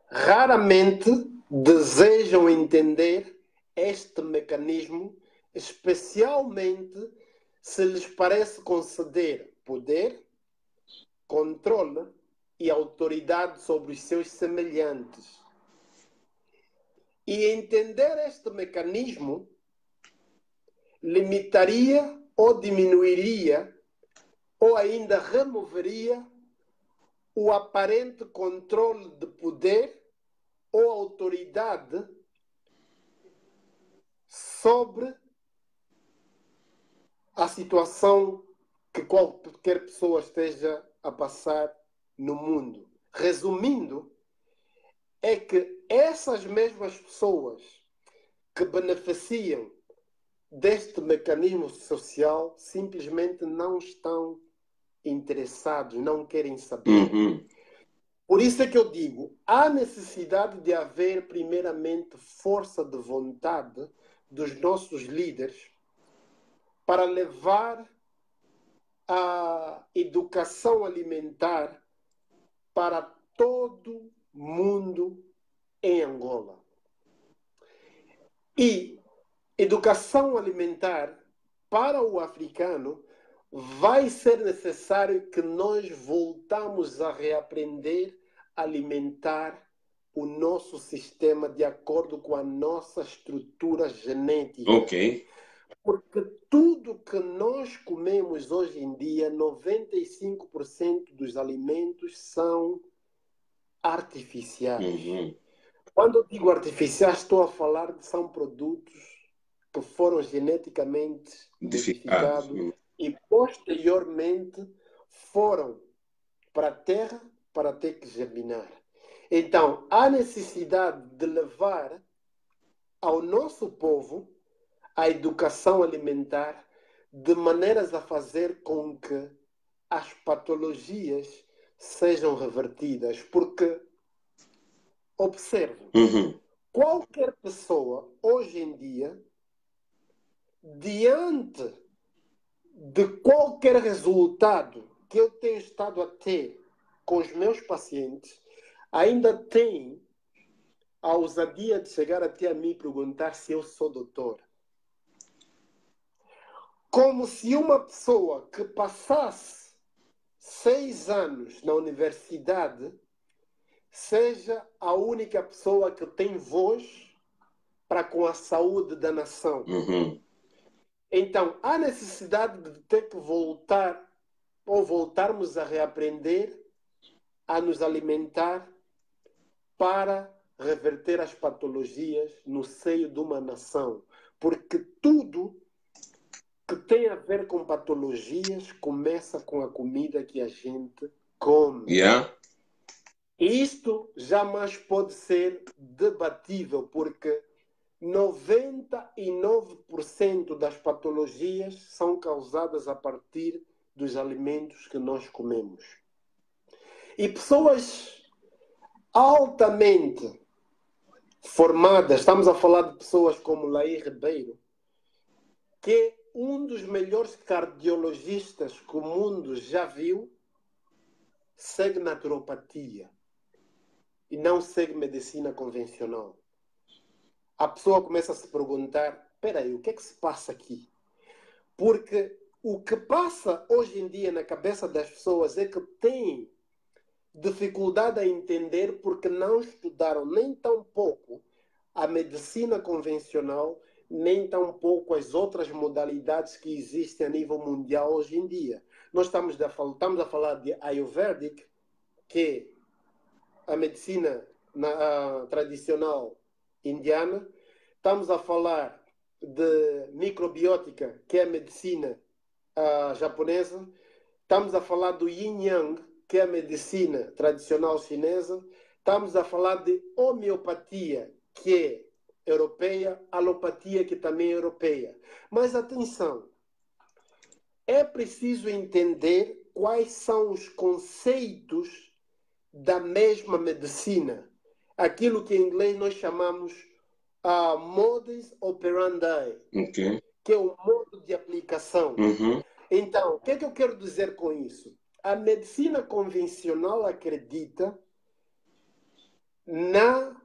raramente desejam entender este mecanismo, especialmente se lhes parece conceder poder, controle e autoridade sobre os seus semelhantes. E entender este mecanismo limitaria ou diminuiria ou ainda removeria o aparente controle de poder ou autoridade sobre a situação que qualquer pessoa esteja a passar no mundo. Resumindo, é que essas mesmas pessoas que beneficiam deste mecanismo social simplesmente não estão interessados, não querem saber. Por isso é que eu digo, há necessidade de haver primeiramente força de vontade dos nossos líderes para levar a educação alimentar para todo mundo em Angola. E educação alimentar para o africano vai ser necessário que nós voltamos a reaprender a alimentar o nosso sistema de acordo com a nossa estrutura genética. Ok. Porque tudo que nós comemos hoje em dia, 95% dos alimentos são artificiais. Quando eu digo artificiais, estou a falar de são produtos que foram geneticamente modificados e posteriormente foram para a terra para ter que germinar. Então, há necessidade de levar ao nosso povo a educação alimentar de maneiras a fazer com que as patologias sejam revertidas. Porque, observe, qualquer pessoa hoje em dia, diante de qualquer resultado que eu tenho estado a ter com os meus pacientes, ainda tem a ousadia de chegar até a mim e perguntar se eu sou doutor. Como se uma pessoa que passasse 6 anos na universidade seja a única pessoa que tem voz para com a saúde da nação. Então, há necessidade de ter que voltar ou voltarmos a reaprender a nos alimentar para reverter as patologias no seio de uma nação. Porque tudo que tem a ver com patologias começa com a comida que a gente come. E isto jamais pode ser debatível, porque 99% das patologias são causadas a partir dos alimentos que nós comemos. E pessoas altamente formadas, estamos a falar de pessoas como Laí Ribeiro, que um dos melhores cardiologistas que o mundo já viu segue naturopatia e não segue medicina convencional. A pessoa começa a se perguntar, espera aí, o que é que se passa aqui? Porque o que passa hoje em dia na cabeça das pessoas é que têm dificuldade a entender porque não estudaram nem tão pouco a medicina convencional, nem tão pouco as outras modalidades que existem a nível mundial hoje em dia. Nós estamos a falar de Ayurvedic, que é a medicina tradicional indiana. Estamos a falar de microbiótica, que é a medicina japonesa. Estamos a falar do Yin Yang, que é a medicina tradicional chinesa. Estamos a falar de homeopatia, que é europeia, alopatia, que também é europeia. Mas atenção, é preciso entender quais são os conceitos da mesma medicina. Aquilo que em inglês nós chamamos modus operandi, Ok. que é o modo de aplicação. Então, o que é que eu quero dizer com isso? A medicina convencional acredita na...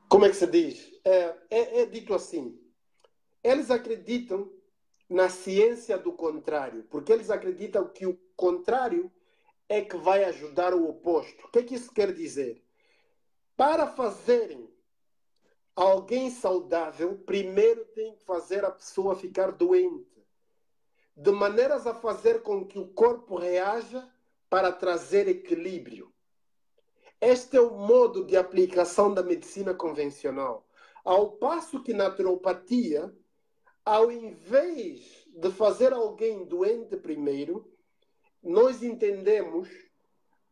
como é que se diz? É dito assim. Eles acreditam na ciência do contrário, porque eles acreditam que o contrário é que vai ajudar o oposto. O que é que isso quer dizer? Para fazerem alguém saudável, primeiro tem que fazer a pessoa ficar doente, de maneiras a fazer com que o corpo reaja para trazer equilíbrio. Este é o modo de aplicação da medicina convencional. Ao passo que na naturopatia, ao invés de fazer alguém doente primeiro, nós entendemos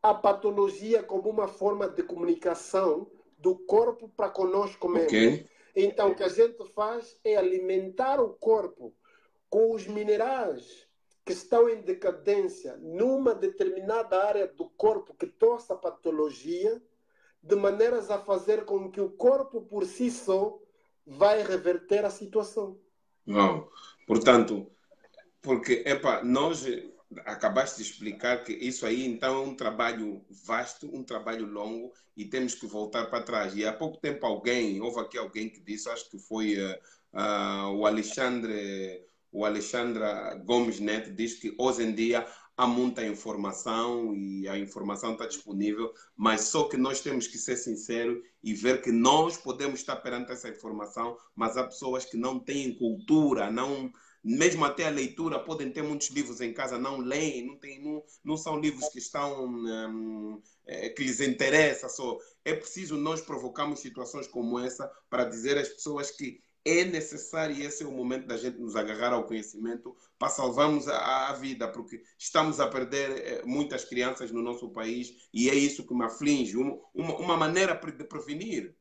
a patologia como uma forma de comunicação do corpo para conosco mesmo. Ok. Então, o que a gente faz é alimentar o corpo com os minerais que estão em decadência numa determinada área do corpo que trouxe a patologia, de maneiras a fazer com que o corpo por si só vai reverter a situação. Não. Portanto, porque, nós acabaste de explicar que isso aí, então, é um trabalho vasto, um trabalho longo e temos que voltar para trás. E há pouco tempo houve aqui alguém que disse, acho que foi o Alexandre Gomes Neto, diz que hoje em dia há muita informação e a informação está disponível, mas só que nós temos que ser sinceros e ver que nós podemos estar perante essa informação, mas há pessoas que não têm cultura, mesmo até a leitura, podem ter muitos livros em casa, não leem, não são livros que que lhes interessa. É preciso nós provocarmos situações como essa para dizer às pessoas que é necessário, e esse é o momento da gente nos agarrar ao conhecimento para salvarmos a vida, porque estamos a perder muitas crianças no nosso país e é isso que me aflige, uma maneira de prevenir.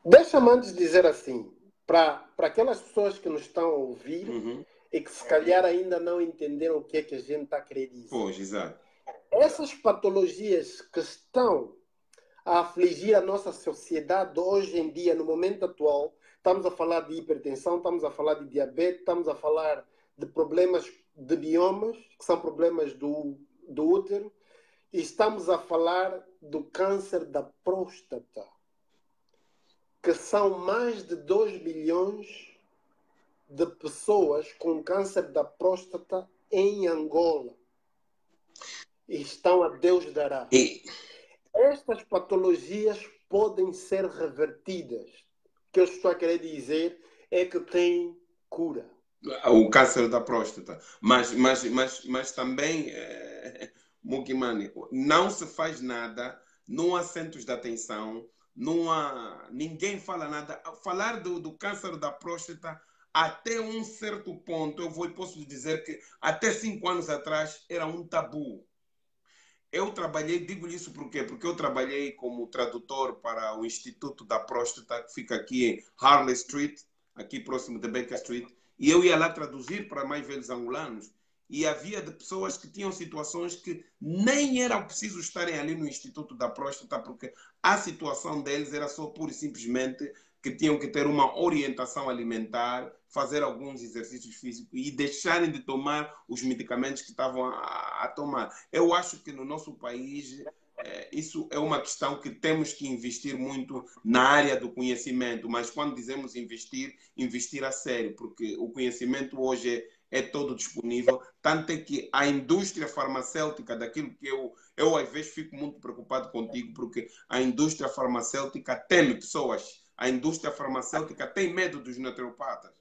Deixa-me antes dizer assim, para aquelas pessoas que nos estão a ouvir e que se calhar ainda não entenderam o que é que a gente está querendo dizer. Pois, exato. Essas patologias que estão a afligir a nossa sociedade hoje em dia, no momento atual, estamos a falar de hipertensão, estamos a falar de diabetes, estamos a falar de problemas de biomas, que são problemas do útero, e estamos a falar do câncer da próstata, que são mais de 2 bilhões de pessoas com câncer da próstata em Angola. E estão a Deus dará. Estas patologias podem ser revertidas. O que eu estou a querer dizer é que tem cura. O câncer da próstata. Mas também, Mukimani, não se faz nada, não há centros de atenção, ninguém fala nada. Falar do câncer da próstata, até um certo ponto, posso dizer que até 5 anos atrás era um tabu. Eu trabalhei, digo isso por quê? Porque eu trabalhei como tradutor para o Instituto da Próstata, que fica aqui em Harley Street, aqui próximo de Baker Street, e eu ia lá traduzir para mais velhos angolanos. e havia de pessoas que tinham situações que nem era preciso estarem ali no Instituto da Próstata, porque a situação deles era só pura e simplesmente que tinham que ter uma orientação alimentar, fazer alguns exercícios físicos e deixarem de tomar os medicamentos que estavam a tomar. Eu acho que no nosso país isso é uma questão que temos que investir muito na área do conhecimento, mas quando dizemos investir, investir a sério, porque o conhecimento hoje é todo disponível, tanto é que a indústria farmacêutica, daquilo que eu às vezes fico muito preocupado contigo, porque a indústria farmacêutica teme pessoas, a indústria farmacêutica tem medo dos naturopatas,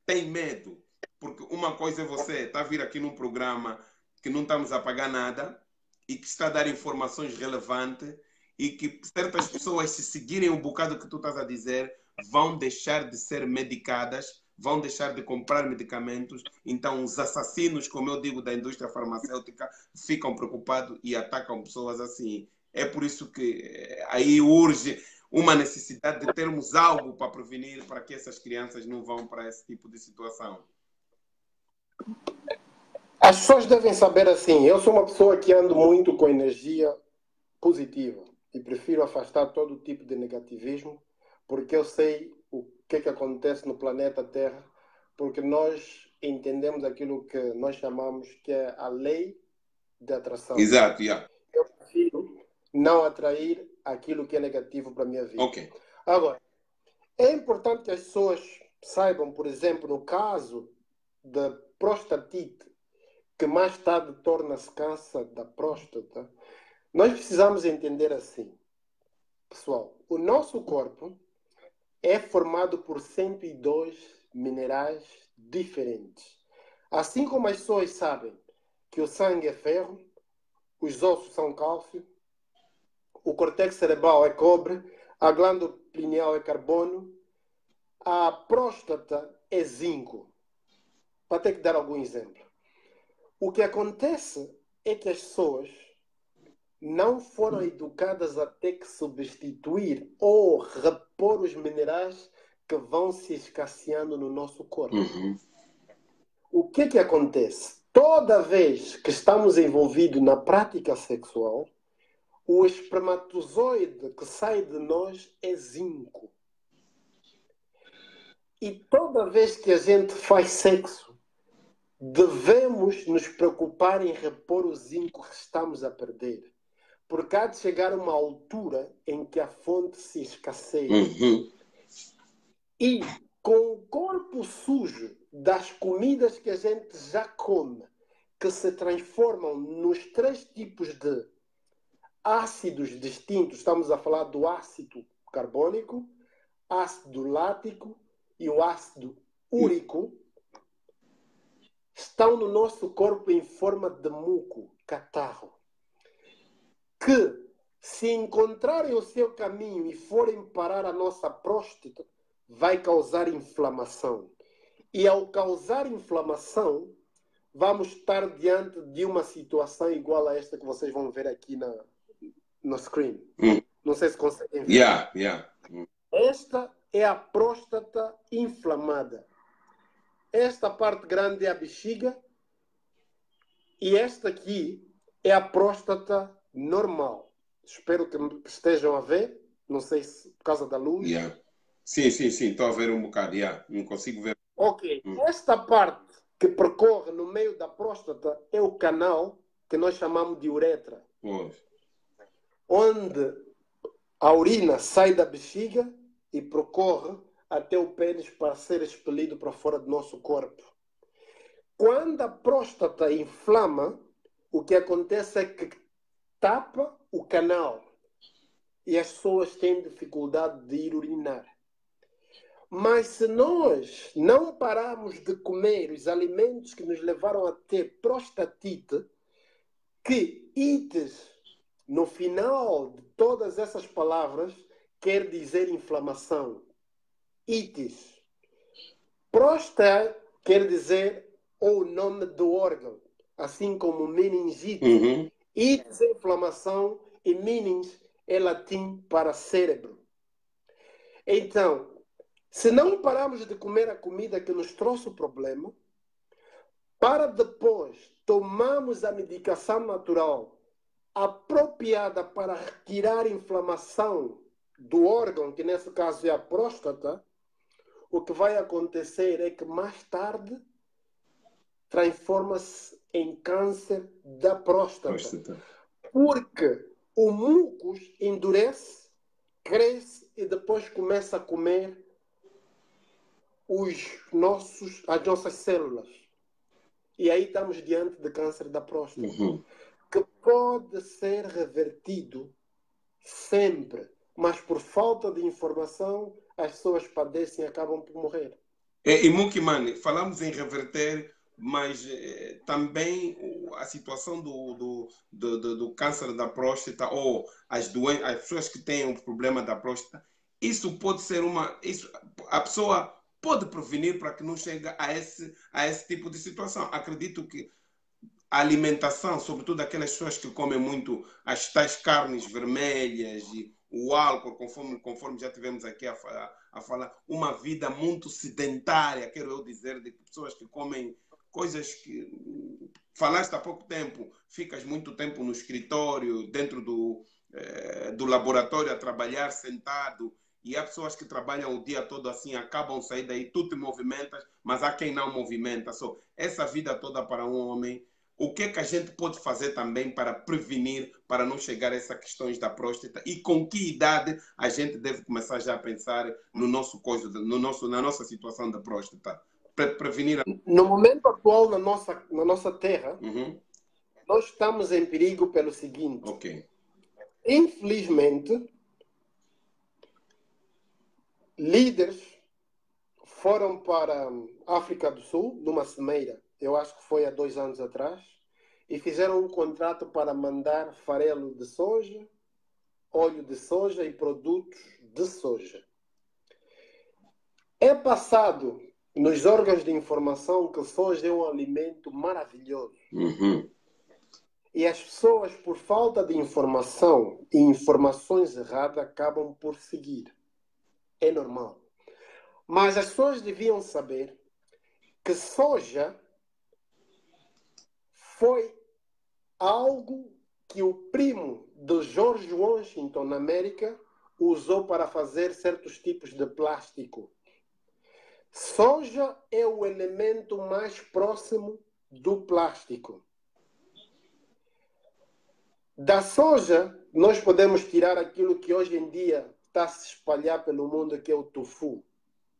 tem medo, porque uma coisa é você estar a vir aqui num programa que não estamos a pagar nada, e que está a dar informações relevantes e que certas pessoas, se seguirem um bocado que tu estás a dizer, vão deixar de ser medicadas, vão deixar de comprar medicamentos. Então, os assassinos, como eu digo, da indústria farmacêutica, ficam preocupados e atacam pessoas assim. É por isso que aí urge uma necessidade de termos algo para prevenir, para que essas crianças não vão para esse tipo de situação. As pessoas devem saber assim, eu sou uma pessoa que ando muito com energia positiva e prefiro afastar todo tipo de negativismo, porque eu sei o que acontece no planeta Terra, porque nós entendemos aquilo que nós chamamos que é a lei de atração. Exato, yeah. Eu prefiro não atrair aquilo que é negativo para a minha vida. Okay. Agora, é importante que as pessoas saibam, por exemplo, no caso da prostatite, que mais tarde torna-se câncer da próstata, nós precisamos entender assim, pessoal, o nosso corpo é formado por 102 minerais diferentes. Assim como as pessoas sabem que o sangue é ferro, os ossos são cálcio, o córtex cerebral é cobre, a glândula pineal é carbono, a próstata é zinco. Para ter que dar algum exemplo. O que acontece é que as pessoas não foram educadas a ter que substituir ou repor os minerais que vão se escasseando no nosso corpo. Uhum. O que acontece? Toda vez que estamos envolvidos na prática sexual, o espermatozoide que sai de nós é zinco. E toda vez que a gente faz sexo, devemos nos preocupar em repor o zinco que estamos a perder. Porque há de chegar uma altura em que a fonte se escasseia. Uhum. E com o corpo sujo das comidas que a gente já come, que se transformam nos 3 tipos de ácidos distintos, estamos a falar do ácido carbônico, ácido lático e o ácido úrico, estão no nosso corpo em forma de muco, catarro, que se encontrarem o seu caminho e forem parar a nossa próstata, vai causar inflamação. E ao causar inflamação, vamos estar diante de uma situação igual a esta que vocês vão ver aqui no screen. Não sei se conseguem ver. Esta é a próstata inflamada. Esta parte grande é a bexiga e esta aqui é a próstata normal. Espero que estejam a ver. Não sei se por causa da luz. Sim. Estou a ver um bocado. Não consigo ver. Ok. Esta parte que percorre no meio da próstata é o canal que nós chamamos de uretra. Onde a urina sai da bexiga e percorre até o pênis para ser expelido para fora do nosso corpo. Quando a próstata inflama, o que acontece é que tapa o canal e as pessoas têm dificuldade de ir urinar. Mas se nós não pararmos de comer os alimentos que nos levaram a ter prostatite, que ites, no final de todas essas palavras, quer dizer inflamação. Itis. Próstata quer dizer o nome do órgão, assim como meningite. Itis é inflamação e menins é latim para cérebro. Então, se não pararmos de comer a comida que nos trouxe o problema, para depois tomarmos a medicação natural apropriada para retirar a inflamação do órgão, que nesse caso é a próstata, o que vai acontecer é que mais tarde transforma-se em câncer da próstata. Porque o mucus endurece, cresce e depois começa a comer as nossas células. E aí estamos diante de câncer da próstata, que pode ser revertido sempre, mas por falta de informação as pessoas padecem e acabam por morrer. E Mukimani, falamos em reverter, mas também a situação do câncer da próstata ou as pessoas que têm um problema da próstata, isso pode ser a pessoa pode prevenir para que não chegue a esse tipo de situação. Acredito que a alimentação, sobretudo aquelas pessoas que comem muito as tais carnes vermelhas e o álcool, conforme já tivemos aqui a falar, uma vida muito sedentária, quero eu dizer, de pessoas que comem coisas que falaste há pouco tempo, ficas muito tempo no escritório, dentro do laboratório a trabalhar sentado, e há pessoas que trabalham o dia todo assim, acabam de sair daí, tu te movimentas, mas há quem não movimenta. Essa vida toda para um homem, o que é que a gente pode fazer também para prevenir, para não chegar a essas questões da próstata, e com que idade a gente deve começar já a pensar na nossa situação da próstata? Prevenir. No momento atual na nossa terra, nós estamos em perigo pelo seguinte. Infelizmente, líderes foram para a África do Sul, numa cimeira, eu acho que foi há 2 anos atrás, e fizeram um contrato para mandar farelo de soja, óleo de soja e produtos de soja. É passado nos órgãos de informação que soja é um alimento maravilhoso. E as pessoas, por falta de informação e informações erradas, acabam por seguir. É normal. Mas as pessoas deviam saber que soja foi algo que o primo de George Washington, na América, usou para fazer certos tipos de plástico. Soja é o elemento mais próximo do plástico. Da soja, nós podemos tirar aquilo que hoje em dia está a se espalhar pelo mundo, que é o tofu.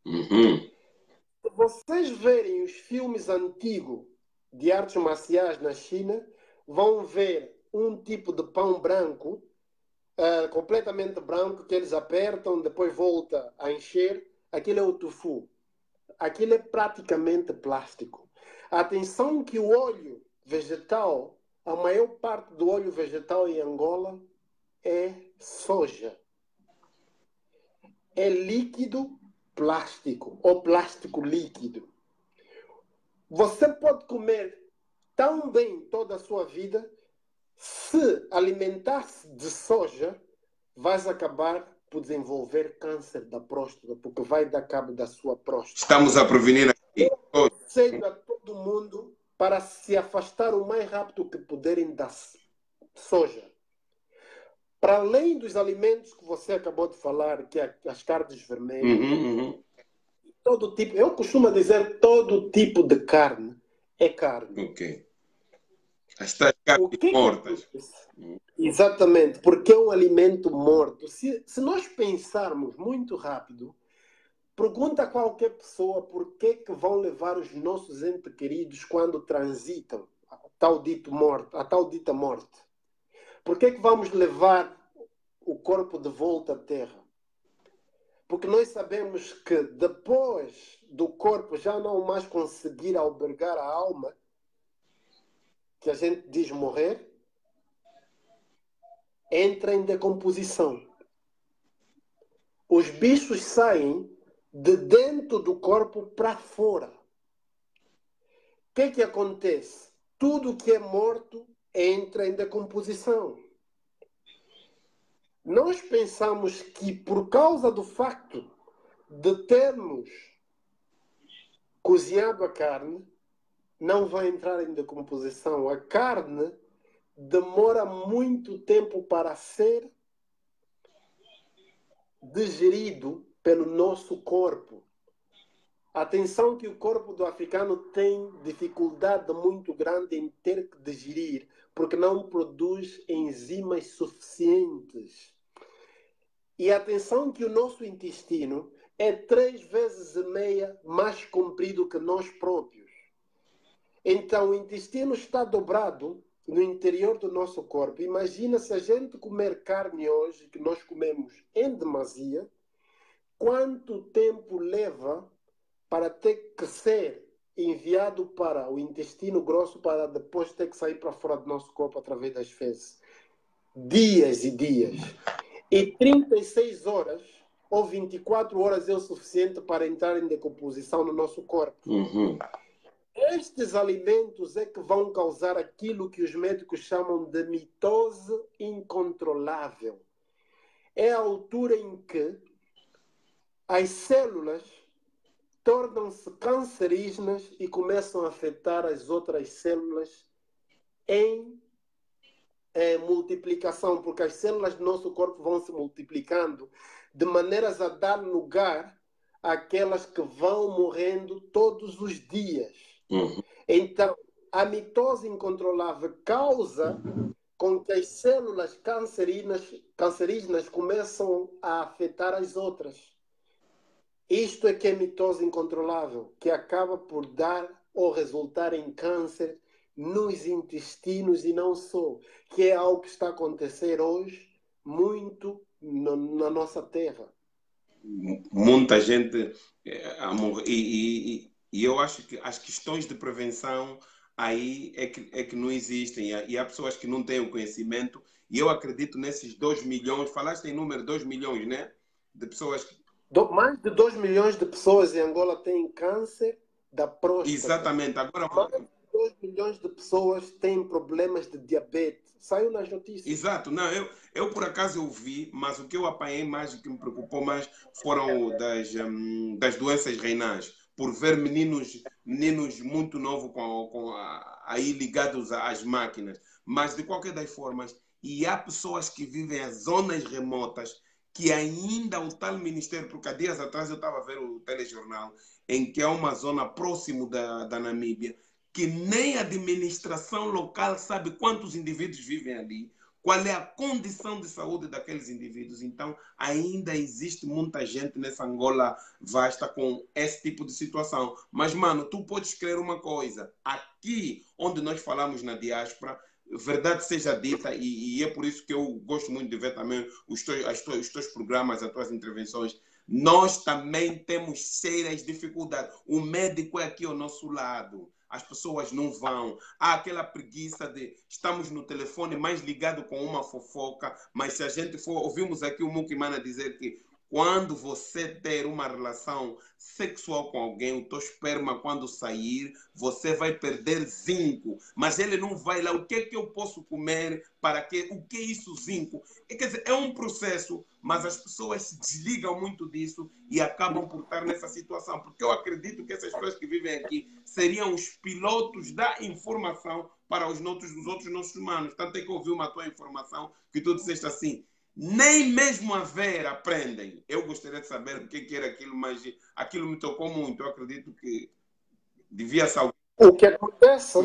Se vocês verem os filmes antigos de artes marciais na China, vão ver um tipo de pão branco, completamente branco, que eles apertam, depois volta a encher. Aquilo é o tofu. Aquilo é praticamente plástico. Atenção que o óleo vegetal, a maior parte do óleo vegetal em Angola é soja. É líquido plástico ou plástico líquido. Você pode comer tão bem toda a sua vida, se alimentar-se de soja, vais acabar por desenvolver câncer da próstata, porque vai dar cabo da sua próstata. Estamos a prevenir aqui. Eu aconselho a todo mundo para se afastar o mais rápido que puderem da soja. Para além dos alimentos que você acabou de falar, que é as carnes vermelhas, todo tipo, eu costumo dizer todo tipo de carne é carne. As carnes mortas. Exatamente, porque é um alimento morto. Se nós pensarmos muito rápido, pergunta a qualquer pessoa por que vão levar os nossos entes queridos quando transitam a tal dita morte. Por que vamos levar o corpo de volta à Terra? Porque nós sabemos que depois do corpo já não mais conseguir albergar a alma, que a gente diz morrer, entra em decomposição. Os bichos saem de dentro do corpo para fora. O que acontece? Tudo que é morto entra em decomposição. Nós pensamos que por causa do facto de termos cozinhado a carne, não vai entrar em decomposição. A carne demora muito tempo para ser digerido pelo nosso corpo. Atenção que o corpo do africano tem dificuldade muito grande em ter que digerir, porque não produz enzimas suficientes. E atenção que o nosso intestino é 3 vezes e meia mais comprido que nós próprios. Então, o intestino está dobrado no interior do nosso corpo. Imagina se a gente comer carne hoje, que nós comemos em demasia, quanto tempo leva para ter que ser enviado para o intestino grosso para depois ter que sair para fora do nosso corpo através das fezes. Dias e dias. E 36 horas ou 24 horas é o suficiente para entrar em decomposição no nosso corpo. Estes alimentos é que vão causar aquilo que os médicos chamam de mitose incontrolável. É a altura em que as células tornam-se cancerígenas e começam a afetar as outras células em multiplicação, porque as células do nosso corpo vão se multiplicando de maneiras a dar lugar àquelas que vão morrendo todos os dias. Então, a mitose incontrolável causa com que as células cancerígenas começam a afetar as outras. Isto é que é mitose incontrolável, que acaba por dar ou resultar em câncer nos intestinos e não só, que é algo que está a acontecer hoje muito na nossa terra. Muita gente a morrer. E eu acho que as questões de prevenção aí é que não existem. E há pessoas que não têm o conhecimento. E eu acredito nesses 2 milhões, falaste em número 2 milhões, né? De pessoas que... Mais de 2 milhões de pessoas em Angola têm câncer da próstata. Exatamente. Agora, mais de 2 milhões de pessoas têm problemas de diabetes. Saiu nas notícias. Exato. Não, eu por acaso eu vi, mas o que eu apanhei mais, o que me preocupou mais foram das doenças renais. Por ver meninos muito novos aí ligados às máquinas. Mas, de qualquer das formas, e há pessoas que vivem em zonas remotas que ainda o tal ministério, porque há dias atrás eu estava a ver o telejornal, em que é uma zona próximo da Namíbia, que nem a administração local sabe quantos indivíduos vivem ali, qual é a condição de saúde daqueles indivíduos. Então, ainda existe muita gente nessa Angola vasta com esse tipo de situação. Mas, mano, tu podes crer uma coisa. Aqui, onde nós falamos na diáspora, verdade seja dita, e é por isso que eu gosto muito de ver também os teus programas, as tuas intervenções. Nós também temos sérias dificuldades. O médico é aqui ao nosso lado. As pessoas não vão. Há aquela preguiça de estamos no telefone mais ligado com uma fofoca, mas se a gente for... Ouvimos aqui o Mukimana dizer que quando você ter uma relação sexual com alguém, o teu esperma, quando sair, você vai perder zinco. Mas ele não vai lá. O que é que eu posso comer? Para quê? O que é isso, zinco? Quer dizer, é um processo, mas as pessoas se desligam muito disso e acabam por estar nessa situação. Porque eu acredito que essas pessoas que vivem aqui seriam os pilotos da informação para os outros nossos humanos. Tanto é que eu ouvi uma tua informação que tu disseste assim: nem mesmo a ver aprendem. Eu gostaria de saber o que era aquilo, mas aquilo me tocou muito. Eu acredito que devia ser algo. O que acontece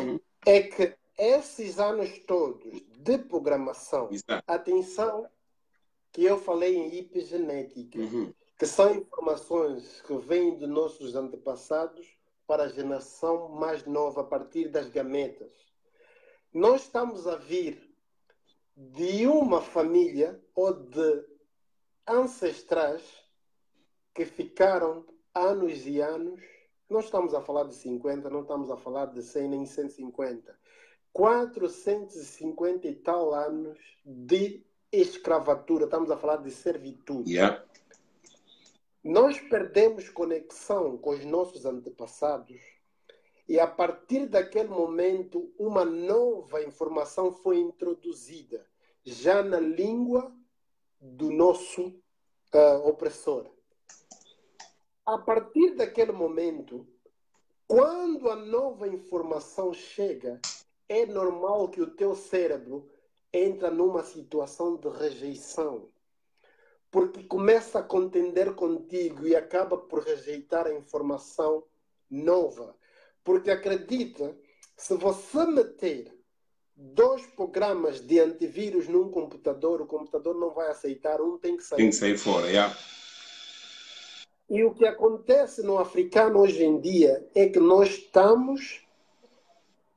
é que esses anos todos de programação, atenção, que eu falei em epigenética, que são informações que vêm de nossos antepassados para a geração mais nova, a partir das gametas. Nós estamos a vir de uma família ou de ancestrais que ficaram anos e anos, não estamos a falar de 50, não estamos a falar de 100 nem 150, 450 e tal anos de escravatura, estamos a falar de servitude. Nós perdemos conexão com os nossos antepassados e a partir daquele momento uma nova informação foi introduzida já na língua do nosso opressor. A partir daquele momento, Quando a nova informação chega, é normal que o teu cérebro entre numa situação de rejeição, porque começa a contender contigo e acaba por rejeitar a informação nova. Porque acredita, se você meter 2 programas de antivírus num computador, o computador não vai aceitar, um tem que sair. Tem que sair fora, yeah. E o que acontece no africano hoje em dia é que nós estamos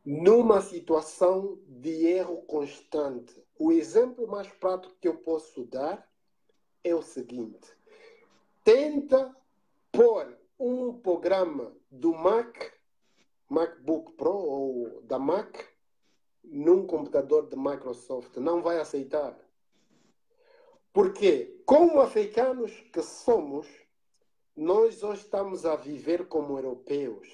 numa situação de erro constante. O exemplo mais prático que eu posso dar é o seguinte: tenta pôr um programa do MacBook Pro ou da Mac num computador de Microsoft. Não vai aceitar. Porque, como africanos que somos, nós hoje estamos a viver como europeus.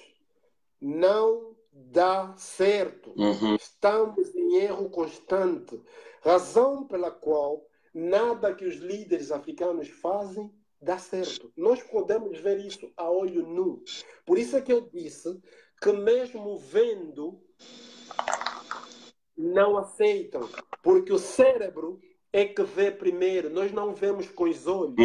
Não dá certo. Estamos em erro constante. Razão pela qual nada que os líderes africanos fazem dá certo. Nós podemos ver isso a olho nu. Por isso é que eu disse que mesmo vendo, não aceitam. Porque o cérebro é que vê primeiro. Nós não vemos com os olhos.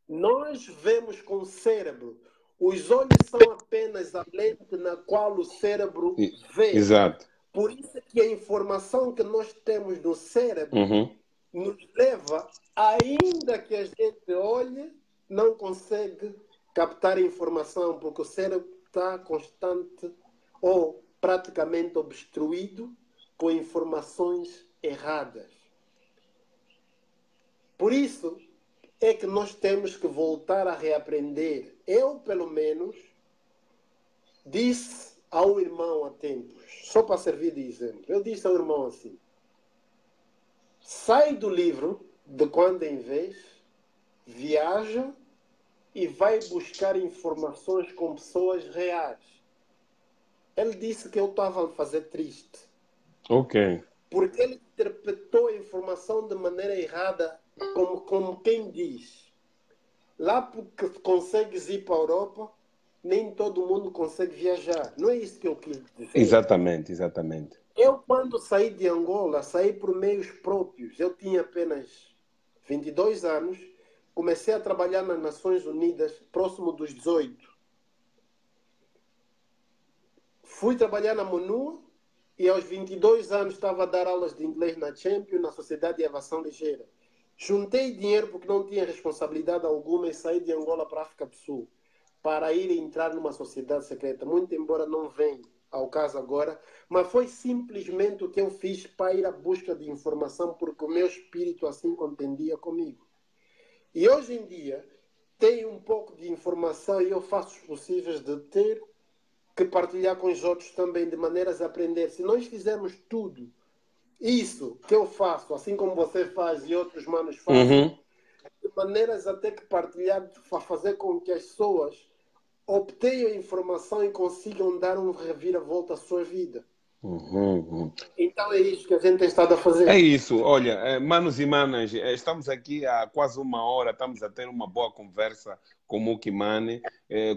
Nós vemos com o cérebro. Os olhos são apenas a lente na qual o cérebro vê. Exato. Por isso é que a informação que nós temos no cérebro nos leva, ainda que a gente olhe, não consegue captar a informação, porque o cérebro está constante ou praticamente obstruído com informações erradas. Por isso é que nós temos que voltar a reaprender. Eu, pelo menos, disse ao irmão há tempos, só para servir de exemplo, eu disse ao irmão assim: sai do livro de quando em vez, viaja e vai buscar informações com pessoas reais. Ele disse que eu estava a fazer triste. Ok. Porque ele interpretou a informação de maneira errada, como quem diz: lá porque consegues ir para a Europa, nem todo mundo consegue viajar. Não é isso que eu quis dizer. Exatamente, exatamente. Eu, quando saí de Angola, saí por meios próprios. Eu tinha apenas 22 anos. Comecei a trabalhar nas Nações Unidas, próximo dos 18. Fui trabalhar na MONUA e aos 22 anos estava a dar aulas de inglês na Champion, na Sociedade de Aviação Ligeira. Juntei dinheiro porque não tinha responsabilidade alguma e saí de Angola para a África do Sul para ir entrar numa sociedade secreta, muito embora não venha ao caso agora, mas foi simplesmente o que eu fiz para ir à busca de informação, porque o meu espírito assim contendia comigo. E hoje em dia tenho um pouco de informação e eu faço os possíveis de ter que partilhar com os outros também, de maneiras a aprender. Se nós fizermos tudo isso que eu faço, assim como você faz e outros manos fazem, de maneiras até que partilhar, para fazer com que as pessoas obtenham informação e consigam dar um reviravolta à sua vida. Então é isso que a gente tem estado a fazer. É isso, olha, manos e manas, estamos aqui há quase uma hora, estamos a ter uma boa conversa com o Mukimane.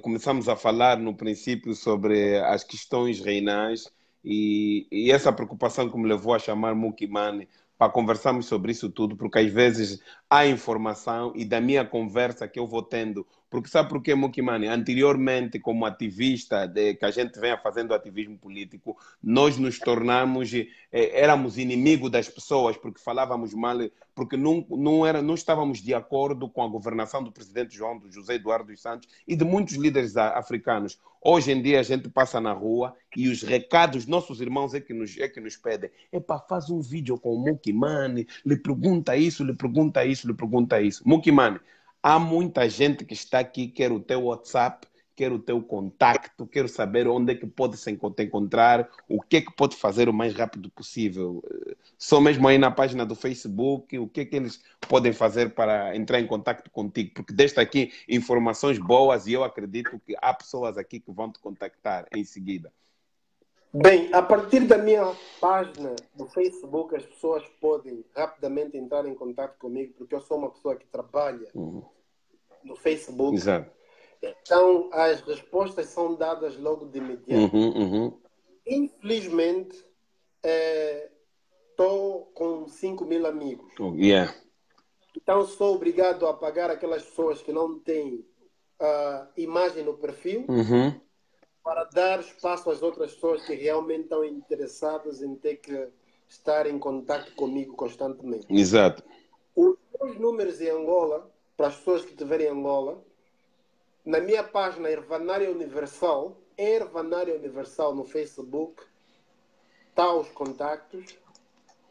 Começamos a falar no princípio sobre as questões reinais e essa preocupação que me levou a chamar Mukimane para conversarmos sobre isso tudo, porque às vezes há informação e da minha conversa que eu vou tendo, porque sabe por que, Mukimane? Anteriormente, como ativista, que a gente vem fazendo ativismo político, nós nos tornamos, éramos inimigos das pessoas, porque falávamos mal, porque não estávamos de acordo com a governação do presidente José Eduardo dos Santos e de muitos líderes africanos. Hoje em dia a gente passa na rua e os recados, nossos irmãos é que nos pedem: epa, faz um vídeo com o Mukimane, lhe pergunta isso, lhe pergunta isso, lhe pergunta isso. Mukimane, há muita gente que está aqui, quer o teu WhatsApp, quer o teu contacto, quero saber onde é que pode se encontrar, o que é que pode fazer o mais rápido possível. Só mesmo aí na página do Facebook, o que é que eles podem fazer para entrar em contato contigo? Porque deste aqui informações boas e eu acredito que há pessoas aqui que vão te contactar em seguida. Bem, a partir da minha página do Facebook, as pessoas podem rapidamente entrar em contato comigo, porque eu sou uma pessoa que trabalha no Facebook. Exato. Então, as respostas são dadas logo de imediato. Infelizmente, estou com 5.000 amigos. Yeah. Então, sou obrigado a pagar aquelas pessoas que não têm imagem no perfil para dar espaço às outras pessoas que realmente estão interessadas em ter que estar em contato comigo constantemente. Exato. Os meus números em Angola, para as pessoas que estiverem em Angola, na minha página Ervanária Universal no Facebook, está os contactos.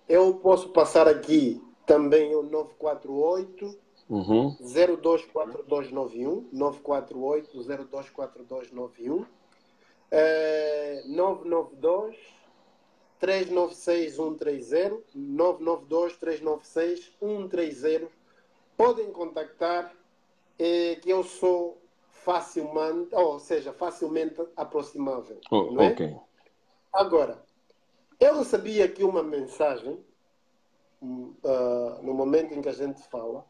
Eu posso passar aqui também o 948 024291, 948 024291, 992 396 130, 992 396 130. Podem contactar, que eu sou facilmente aproximável. Não é? Ok. Agora, eu recebi aqui uma mensagem no momento em que a gente fala,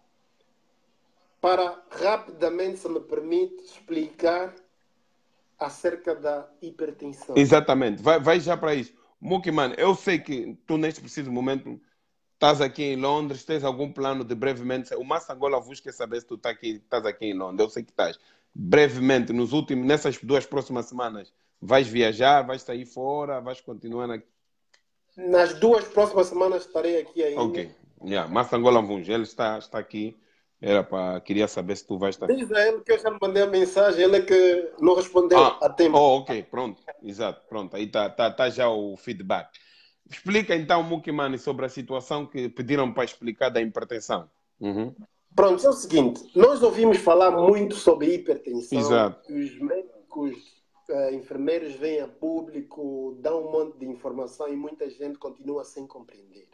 para rapidamente, se me permite, explicar acerca da hipertensão. Exatamente. Vai já para isso. Muki, mano, eu sei que tu neste preciso momento estás aqui em Londres, tens algum plano de brevemente... O Massa Angola vos quer saber se tu estás aqui em Londres. Eu sei que estás. Brevemente, nessas 2 próximas semanas, vais viajar, vais sair fora, vais continuar aqui? Nas 2 próximas semanas estarei aqui ainda. Ok. Yeah. Massa Angola Vunge, ele está aqui. Queria saber se tu vais estar... Diz a ele que eu já lhe mandei a mensagem, ele é que não respondeu a tempo. Ok, pronto. Exato, pronto. Aí tá já o feedback. Explica então, Mukimani, sobre a situação que pediram para explicar da hipertensão. Pronto, é o seguinte, nós ouvimos falar muito sobre hipertensão. Exato. Os médicos, enfermeiros vêm a público, dão um monte de informação e muita gente continua sem compreender.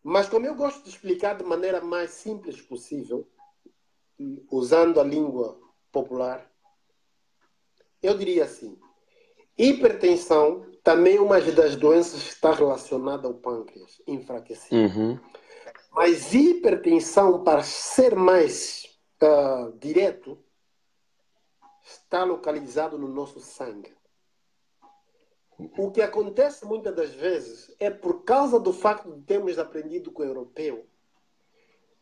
Mas como eu gosto de explicar de maneira mais simples possível, usando a língua popular, eu diria assim: hipertensão também é uma das doenças que está relacionada ao pâncreas enfraquecido. Mas hipertensão, para ser mais direto, está localizado no nosso sangue. O que acontece muitas das vezes é por causa do facto de termos aprendido com o europeu,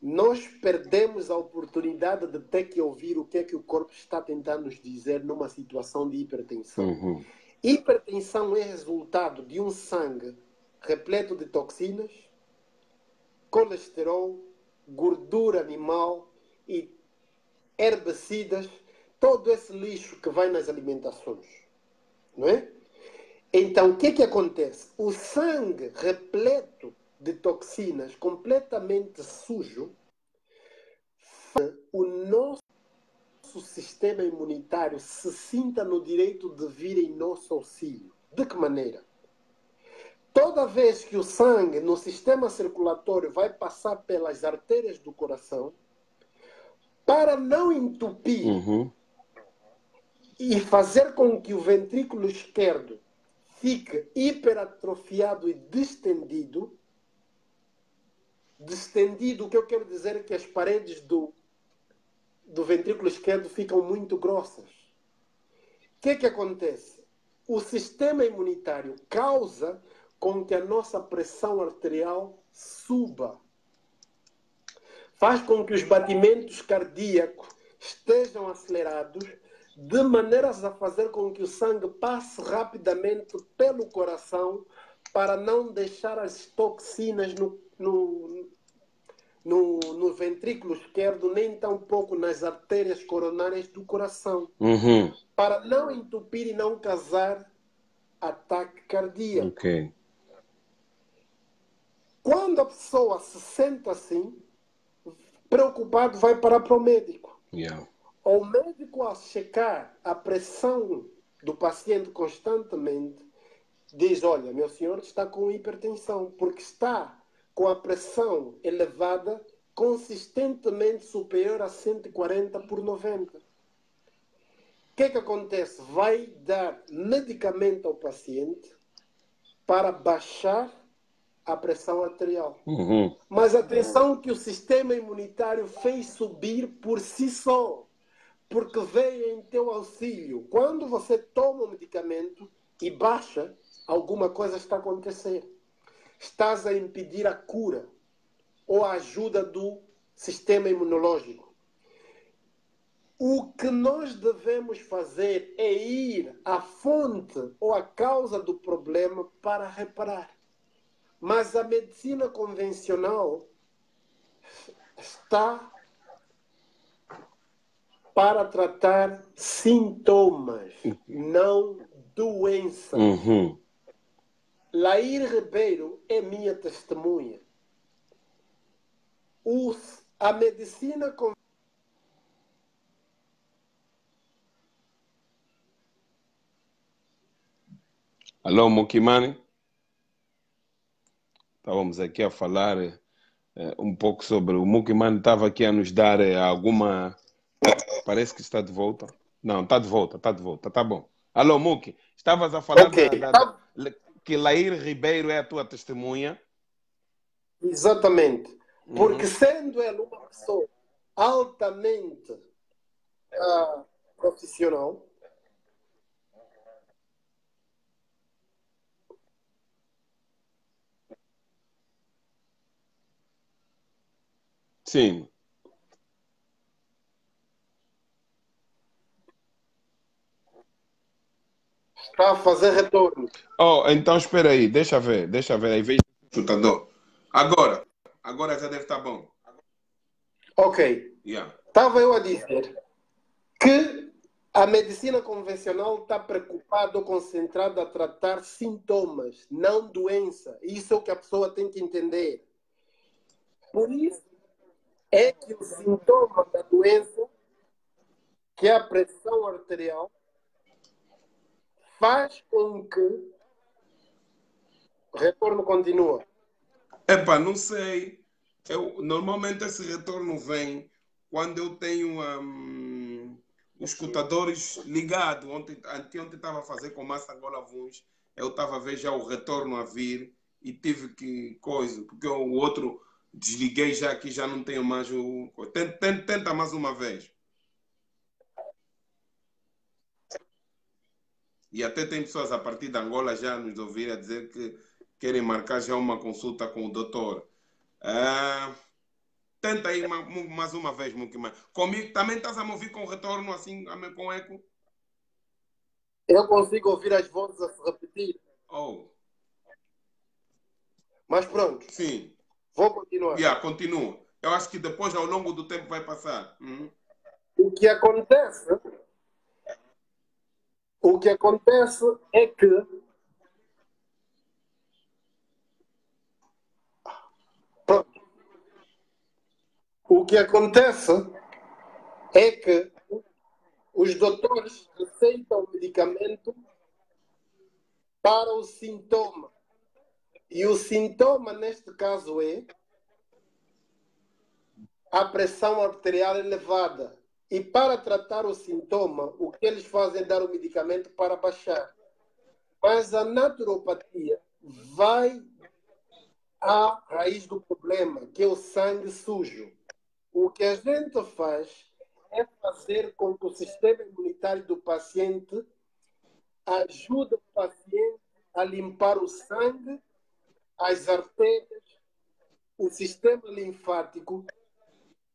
nós perdemos a oportunidade de ter que ouvir o que é que o corpo está tentando nos dizer numa situação de hipertensão. Hipertensão é resultado de um sangue repleto de toxinas, colesterol, gordura animal e herbicidas, todo esse lixo que vai nas alimentações, não é? Então, o que é que acontece? O sangue repleto de toxinas, completamente sujo, o nosso sistema imunitário se sinta no direito de vir em nosso auxílio. De que maneira? Toda vez que o sangue no sistema circulatório vai passar pelas artérias do coração, para não entupir e fazer com que o ventrículo esquerdo fique hiperatrofiado e distendido, o que eu quero dizer é que as paredes do ventrículo esquerdo ficam muito grossas. O que é que acontece? O sistema imunitário causa com que a nossa pressão arterial suba. Faz com que os batimentos cardíacos estejam acelerados, de maneiras a fazer com que o sangue passe rapidamente pelo coração para não deixar as toxinas no ventrículo esquerdo, nem tampouco nas artérias coronárias do coração, para não entupir e não causar ataque cardíaco. Ok. Quando a pessoa se sente assim, preocupado, vai para o médico. Yeah. O médico, ao checar a pressão do paciente constantemente, diz: olha, meu senhor está com hipertensão, porque está com a pressão elevada, consistentemente superior a 140/90. O que é que acontece? Vai dar medicamento ao paciente para baixar a pressão arterial. Mas atenção que o sistema imunitário fez subir por si só. porque vem em teu auxílio. Quando você toma o medicamento e baixa, alguma coisa está a acontecer. Estás a impedir a cura ou a ajuda do sistema imunológico. O que nós devemos fazer é ir à fonte ou à causa do problema para reparar. Mas a medicina convencional está para tratar sintomas, não doença. Lair Ribeiro é minha testemunha. A medicina convencional. Alô, Mukimani? Estávamos aqui a falar um pouco sobre... O Mukimani estava aqui a nos dar alguma... Parece que está de volta. Não, está de volta, tá bom. Alô, Muki, estavas a falar que Lair Ribeiro é a tua testemunha? Exatamente. Porque sendo ela uma pessoa altamente profissional, sim. está a fazer retorno. Oh, então espera aí, deixa ver aí, veja o chutador. Agora já deve estar bom. Ok. Estava eu a dizer que a medicina convencional está preocupada ou concentrada a tratar sintomas, não doença. Isso é o que a pessoa tem que entender. Por isso é que o sintoma da doença, que é a pressão arterial, faz com que o retorno continue. Epá, não sei. Normalmente esse retorno vem quando eu tenho os escutadores ligados. Anteontem estava a fazer com Massa Angola Vuns. Eu estava a ver já o retorno a vir e tive que porque o outro desliguei já aqui, já não tenho mais o... Tenta mais uma vez. E até tem pessoas a partir de Angola já nos ouvir a dizer que querem marcar já uma consulta com o doutor. Tenta aí mais uma vez, Mukimani. Comigo também estás a me ouvir com retorno assim, com eco? Eu consigo ouvir as vozes a se repetir. Oh. Mas pronto. Sim. Vou continuar. Continua. Eu acho que depois, ao longo do tempo, vai passar. O que acontece é que os doutores receitam o medicamento para o sintoma. E o sintoma, neste caso, é a pressão arterial elevada. E para tratar o sintoma, o que eles fazem é dar o medicamento para baixar. Mas a naturopatia vai à raiz do problema, que é o sangue sujo. O que a gente faz é fazer com que o sistema imunitário do paciente ajude o paciente a limpar o sangue, as artérias, o sistema linfático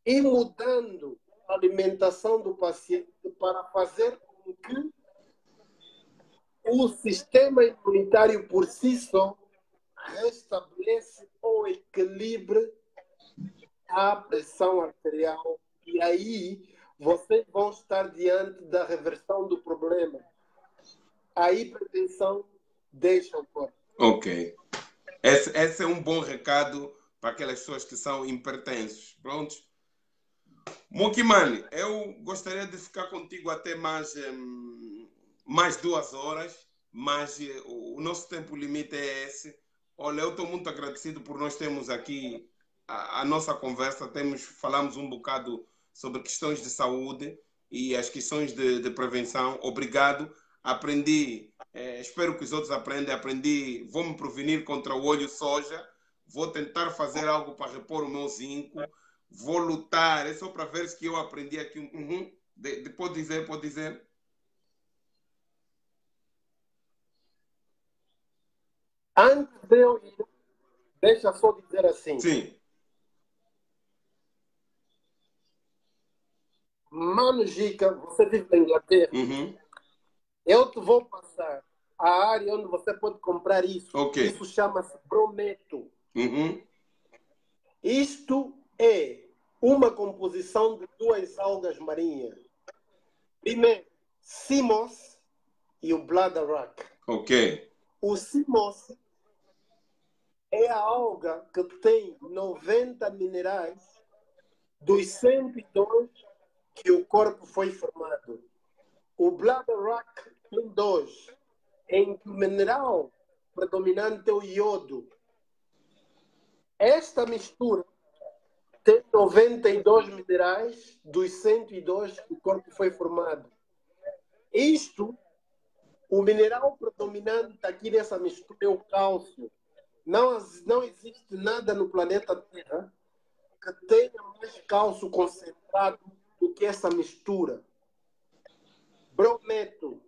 e mudando a alimentação do paciente para fazer com que o sistema imunitário por si só restabeleça ou equilibre a pressão arterial. E aí vocês vão estar diante da reversão do problema. A hipertensão deixa o corpo. Ok. Esse é um bom recado para aquelas pessoas que são hipertensos. Prontos? Mukimani, eu gostaria de ficar contigo até mais 2 horas, mas o nosso tempo limite é esse. Olha, eu estou muito agradecido por nós termos aqui a nossa conversa. Falamos um bocado sobre questões de saúde e as questões de prevenção. Obrigado. Aprendi, espero que os outros aprendam. Aprendi, vou me prevenir contra o óleo soja. Vou tentar fazer algo para repor o meu zinco. Vou lutar. É só para ver se que eu aprendi aqui. Pode dizer, pode dizer. Antes de eu ir, deixa só dizer assim. Sim. Mano Gica, você vive na Inglaterra. Uhum. Eu te vou passar a área onde você pode comprar isso. Ok. Isso chama-se brometo. Uhum. Isto é uma composição de duas algas marinhas. Primeiro, Simos e o Bladderwrack. Ok. O Simos é a alga que tem 90 minerais dos 102 que o corpo foi formado. O Bladderwrack tem 2, em que o mineral predominante é o iodo. Esta mistura tem 92 minerais dos 102 que o corpo foi formado. Isto, o mineral predominante aqui nessa mistura é o cálcio. Não existe nada no planeta Terra que tenha mais cálcio concentrado do que essa mistura. Brometo.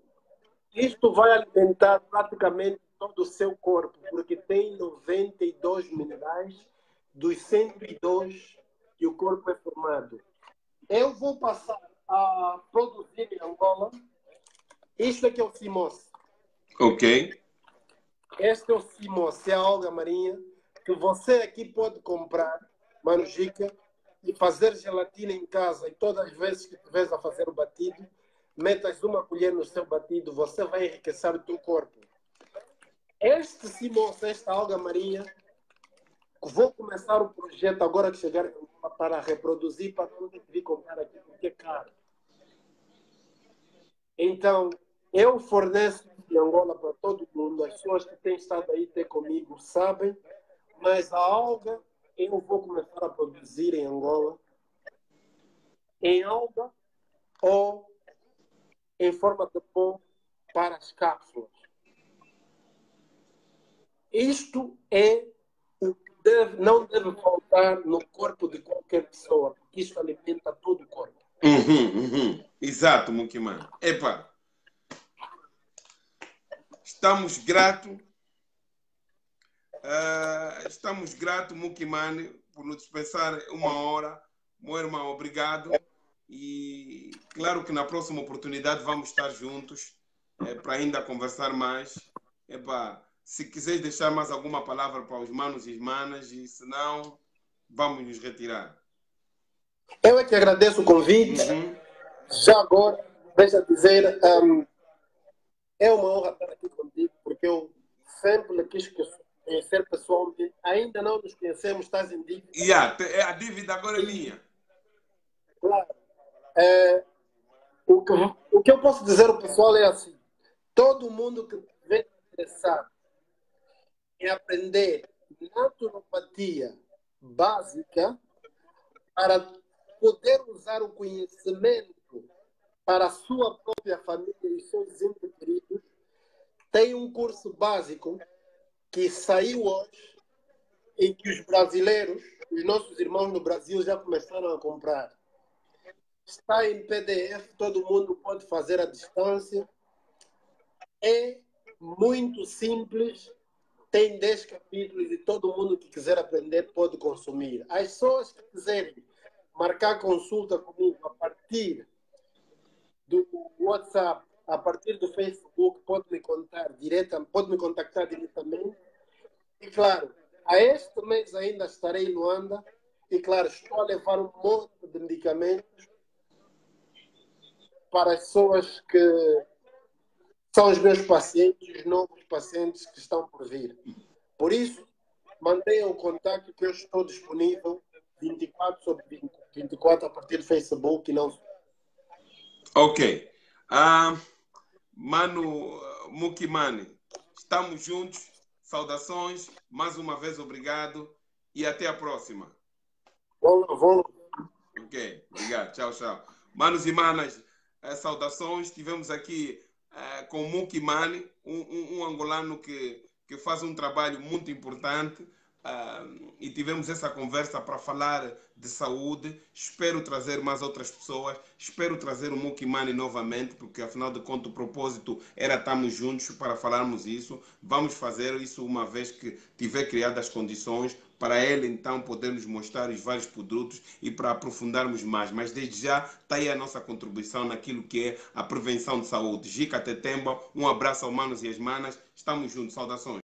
Isto vai alimentar praticamente todo o seu corpo, porque tem 92 minerais dos 102 que o corpo é formado. Eu vou passar a produzir em Angola. Isto aqui é o Simos. Ok. Este é o Simos, é a alga marinha que você aqui pode comprar, Mano Gica, e fazer gelatina em casa. E todas as vezes que estiveres a fazer o batido, metas uma colher no seu batido, você vai enriquecer o teu corpo. Este Simos, esta alga marinha, vou começar o projeto agora que chegar para reproduzir, para não ter que vir comprar aqui, porque é caro. Então, eu forneço em Angola para todo mundo. As pessoas que têm estado aí até comigo sabem, mas a alga eu vou começar a produzir em Angola em alga ou em forma de pó para as cápsulas. Isto é o que não deve faltar no corpo de qualquer pessoa, porque isto alimenta todo o corpo. Exato, Mukiman. Epa, estamos gratos. Estamos gratos, Mukiman, por nos dispensar uma hora. Meu irmão, obrigado. E claro que na próxima oportunidade vamos estar juntos para ainda conversar mais. Epa, se quiseres deixar mais alguma palavra para os manos e manas, e se não, vamos nos retirar. Eu é que agradeço o convite. Já agora, deixa dizer, é uma honra estar aqui contigo, porque eu sempre quis conhecer pessoalmente. Ainda não nos conhecemos, estás em dívida. A dívida agora é minha. Claro. O que eu posso dizer ao pessoal é assim: todo mundo que estiver interessado em aprender naturopatia básica para poder usar o conhecimento para a sua própria família e seus entes queridos, tem um curso básico que saiu hoje e que os brasileiros, os nossos irmãos no Brasil já começaram a comprar. Está em PDF, todo mundo pode fazer à distância. É muito simples, tem 10 capítulos e todo mundo que quiser aprender pode consumir. As pessoas que quiserem marcar consulta comigo a partir do WhatsApp, a partir do Facebook, pode me contactar diretamente. E claro, a este mês ainda estarei em Luanda e claro, estou a levar um monte de medicamentos para as pessoas que são os meus pacientes, os novos pacientes que estão por vir. Por isso, mantenham o contato que eu estou disponível 24/24 a partir do Facebook e não só. Ok. Mano Mukimani, estamos juntos. Saudações. Mais uma vez, obrigado. E até a próxima. Vou. Ok. Obrigado. Tchau, tchau. Manos e manas, saudações. Estivemos aqui com o Mukimani, um angolano que faz um trabalho muito importante e tivemos essa conversa para falar de saúde. Espero trazer mais outras pessoas, espero trazer o Mukimani novamente, porque afinal de contas o propósito era estarmos juntos para falarmos isso. Vamos fazer isso uma vez que tiver criado as condições para ele então podermos mostrar os vários produtos e para aprofundarmos mais. Mas desde já está aí a nossa contribuição naquilo que é a prevenção de saúde. Jica Tetemba, um abraço aos manos e às manas, estamos juntos, saudações.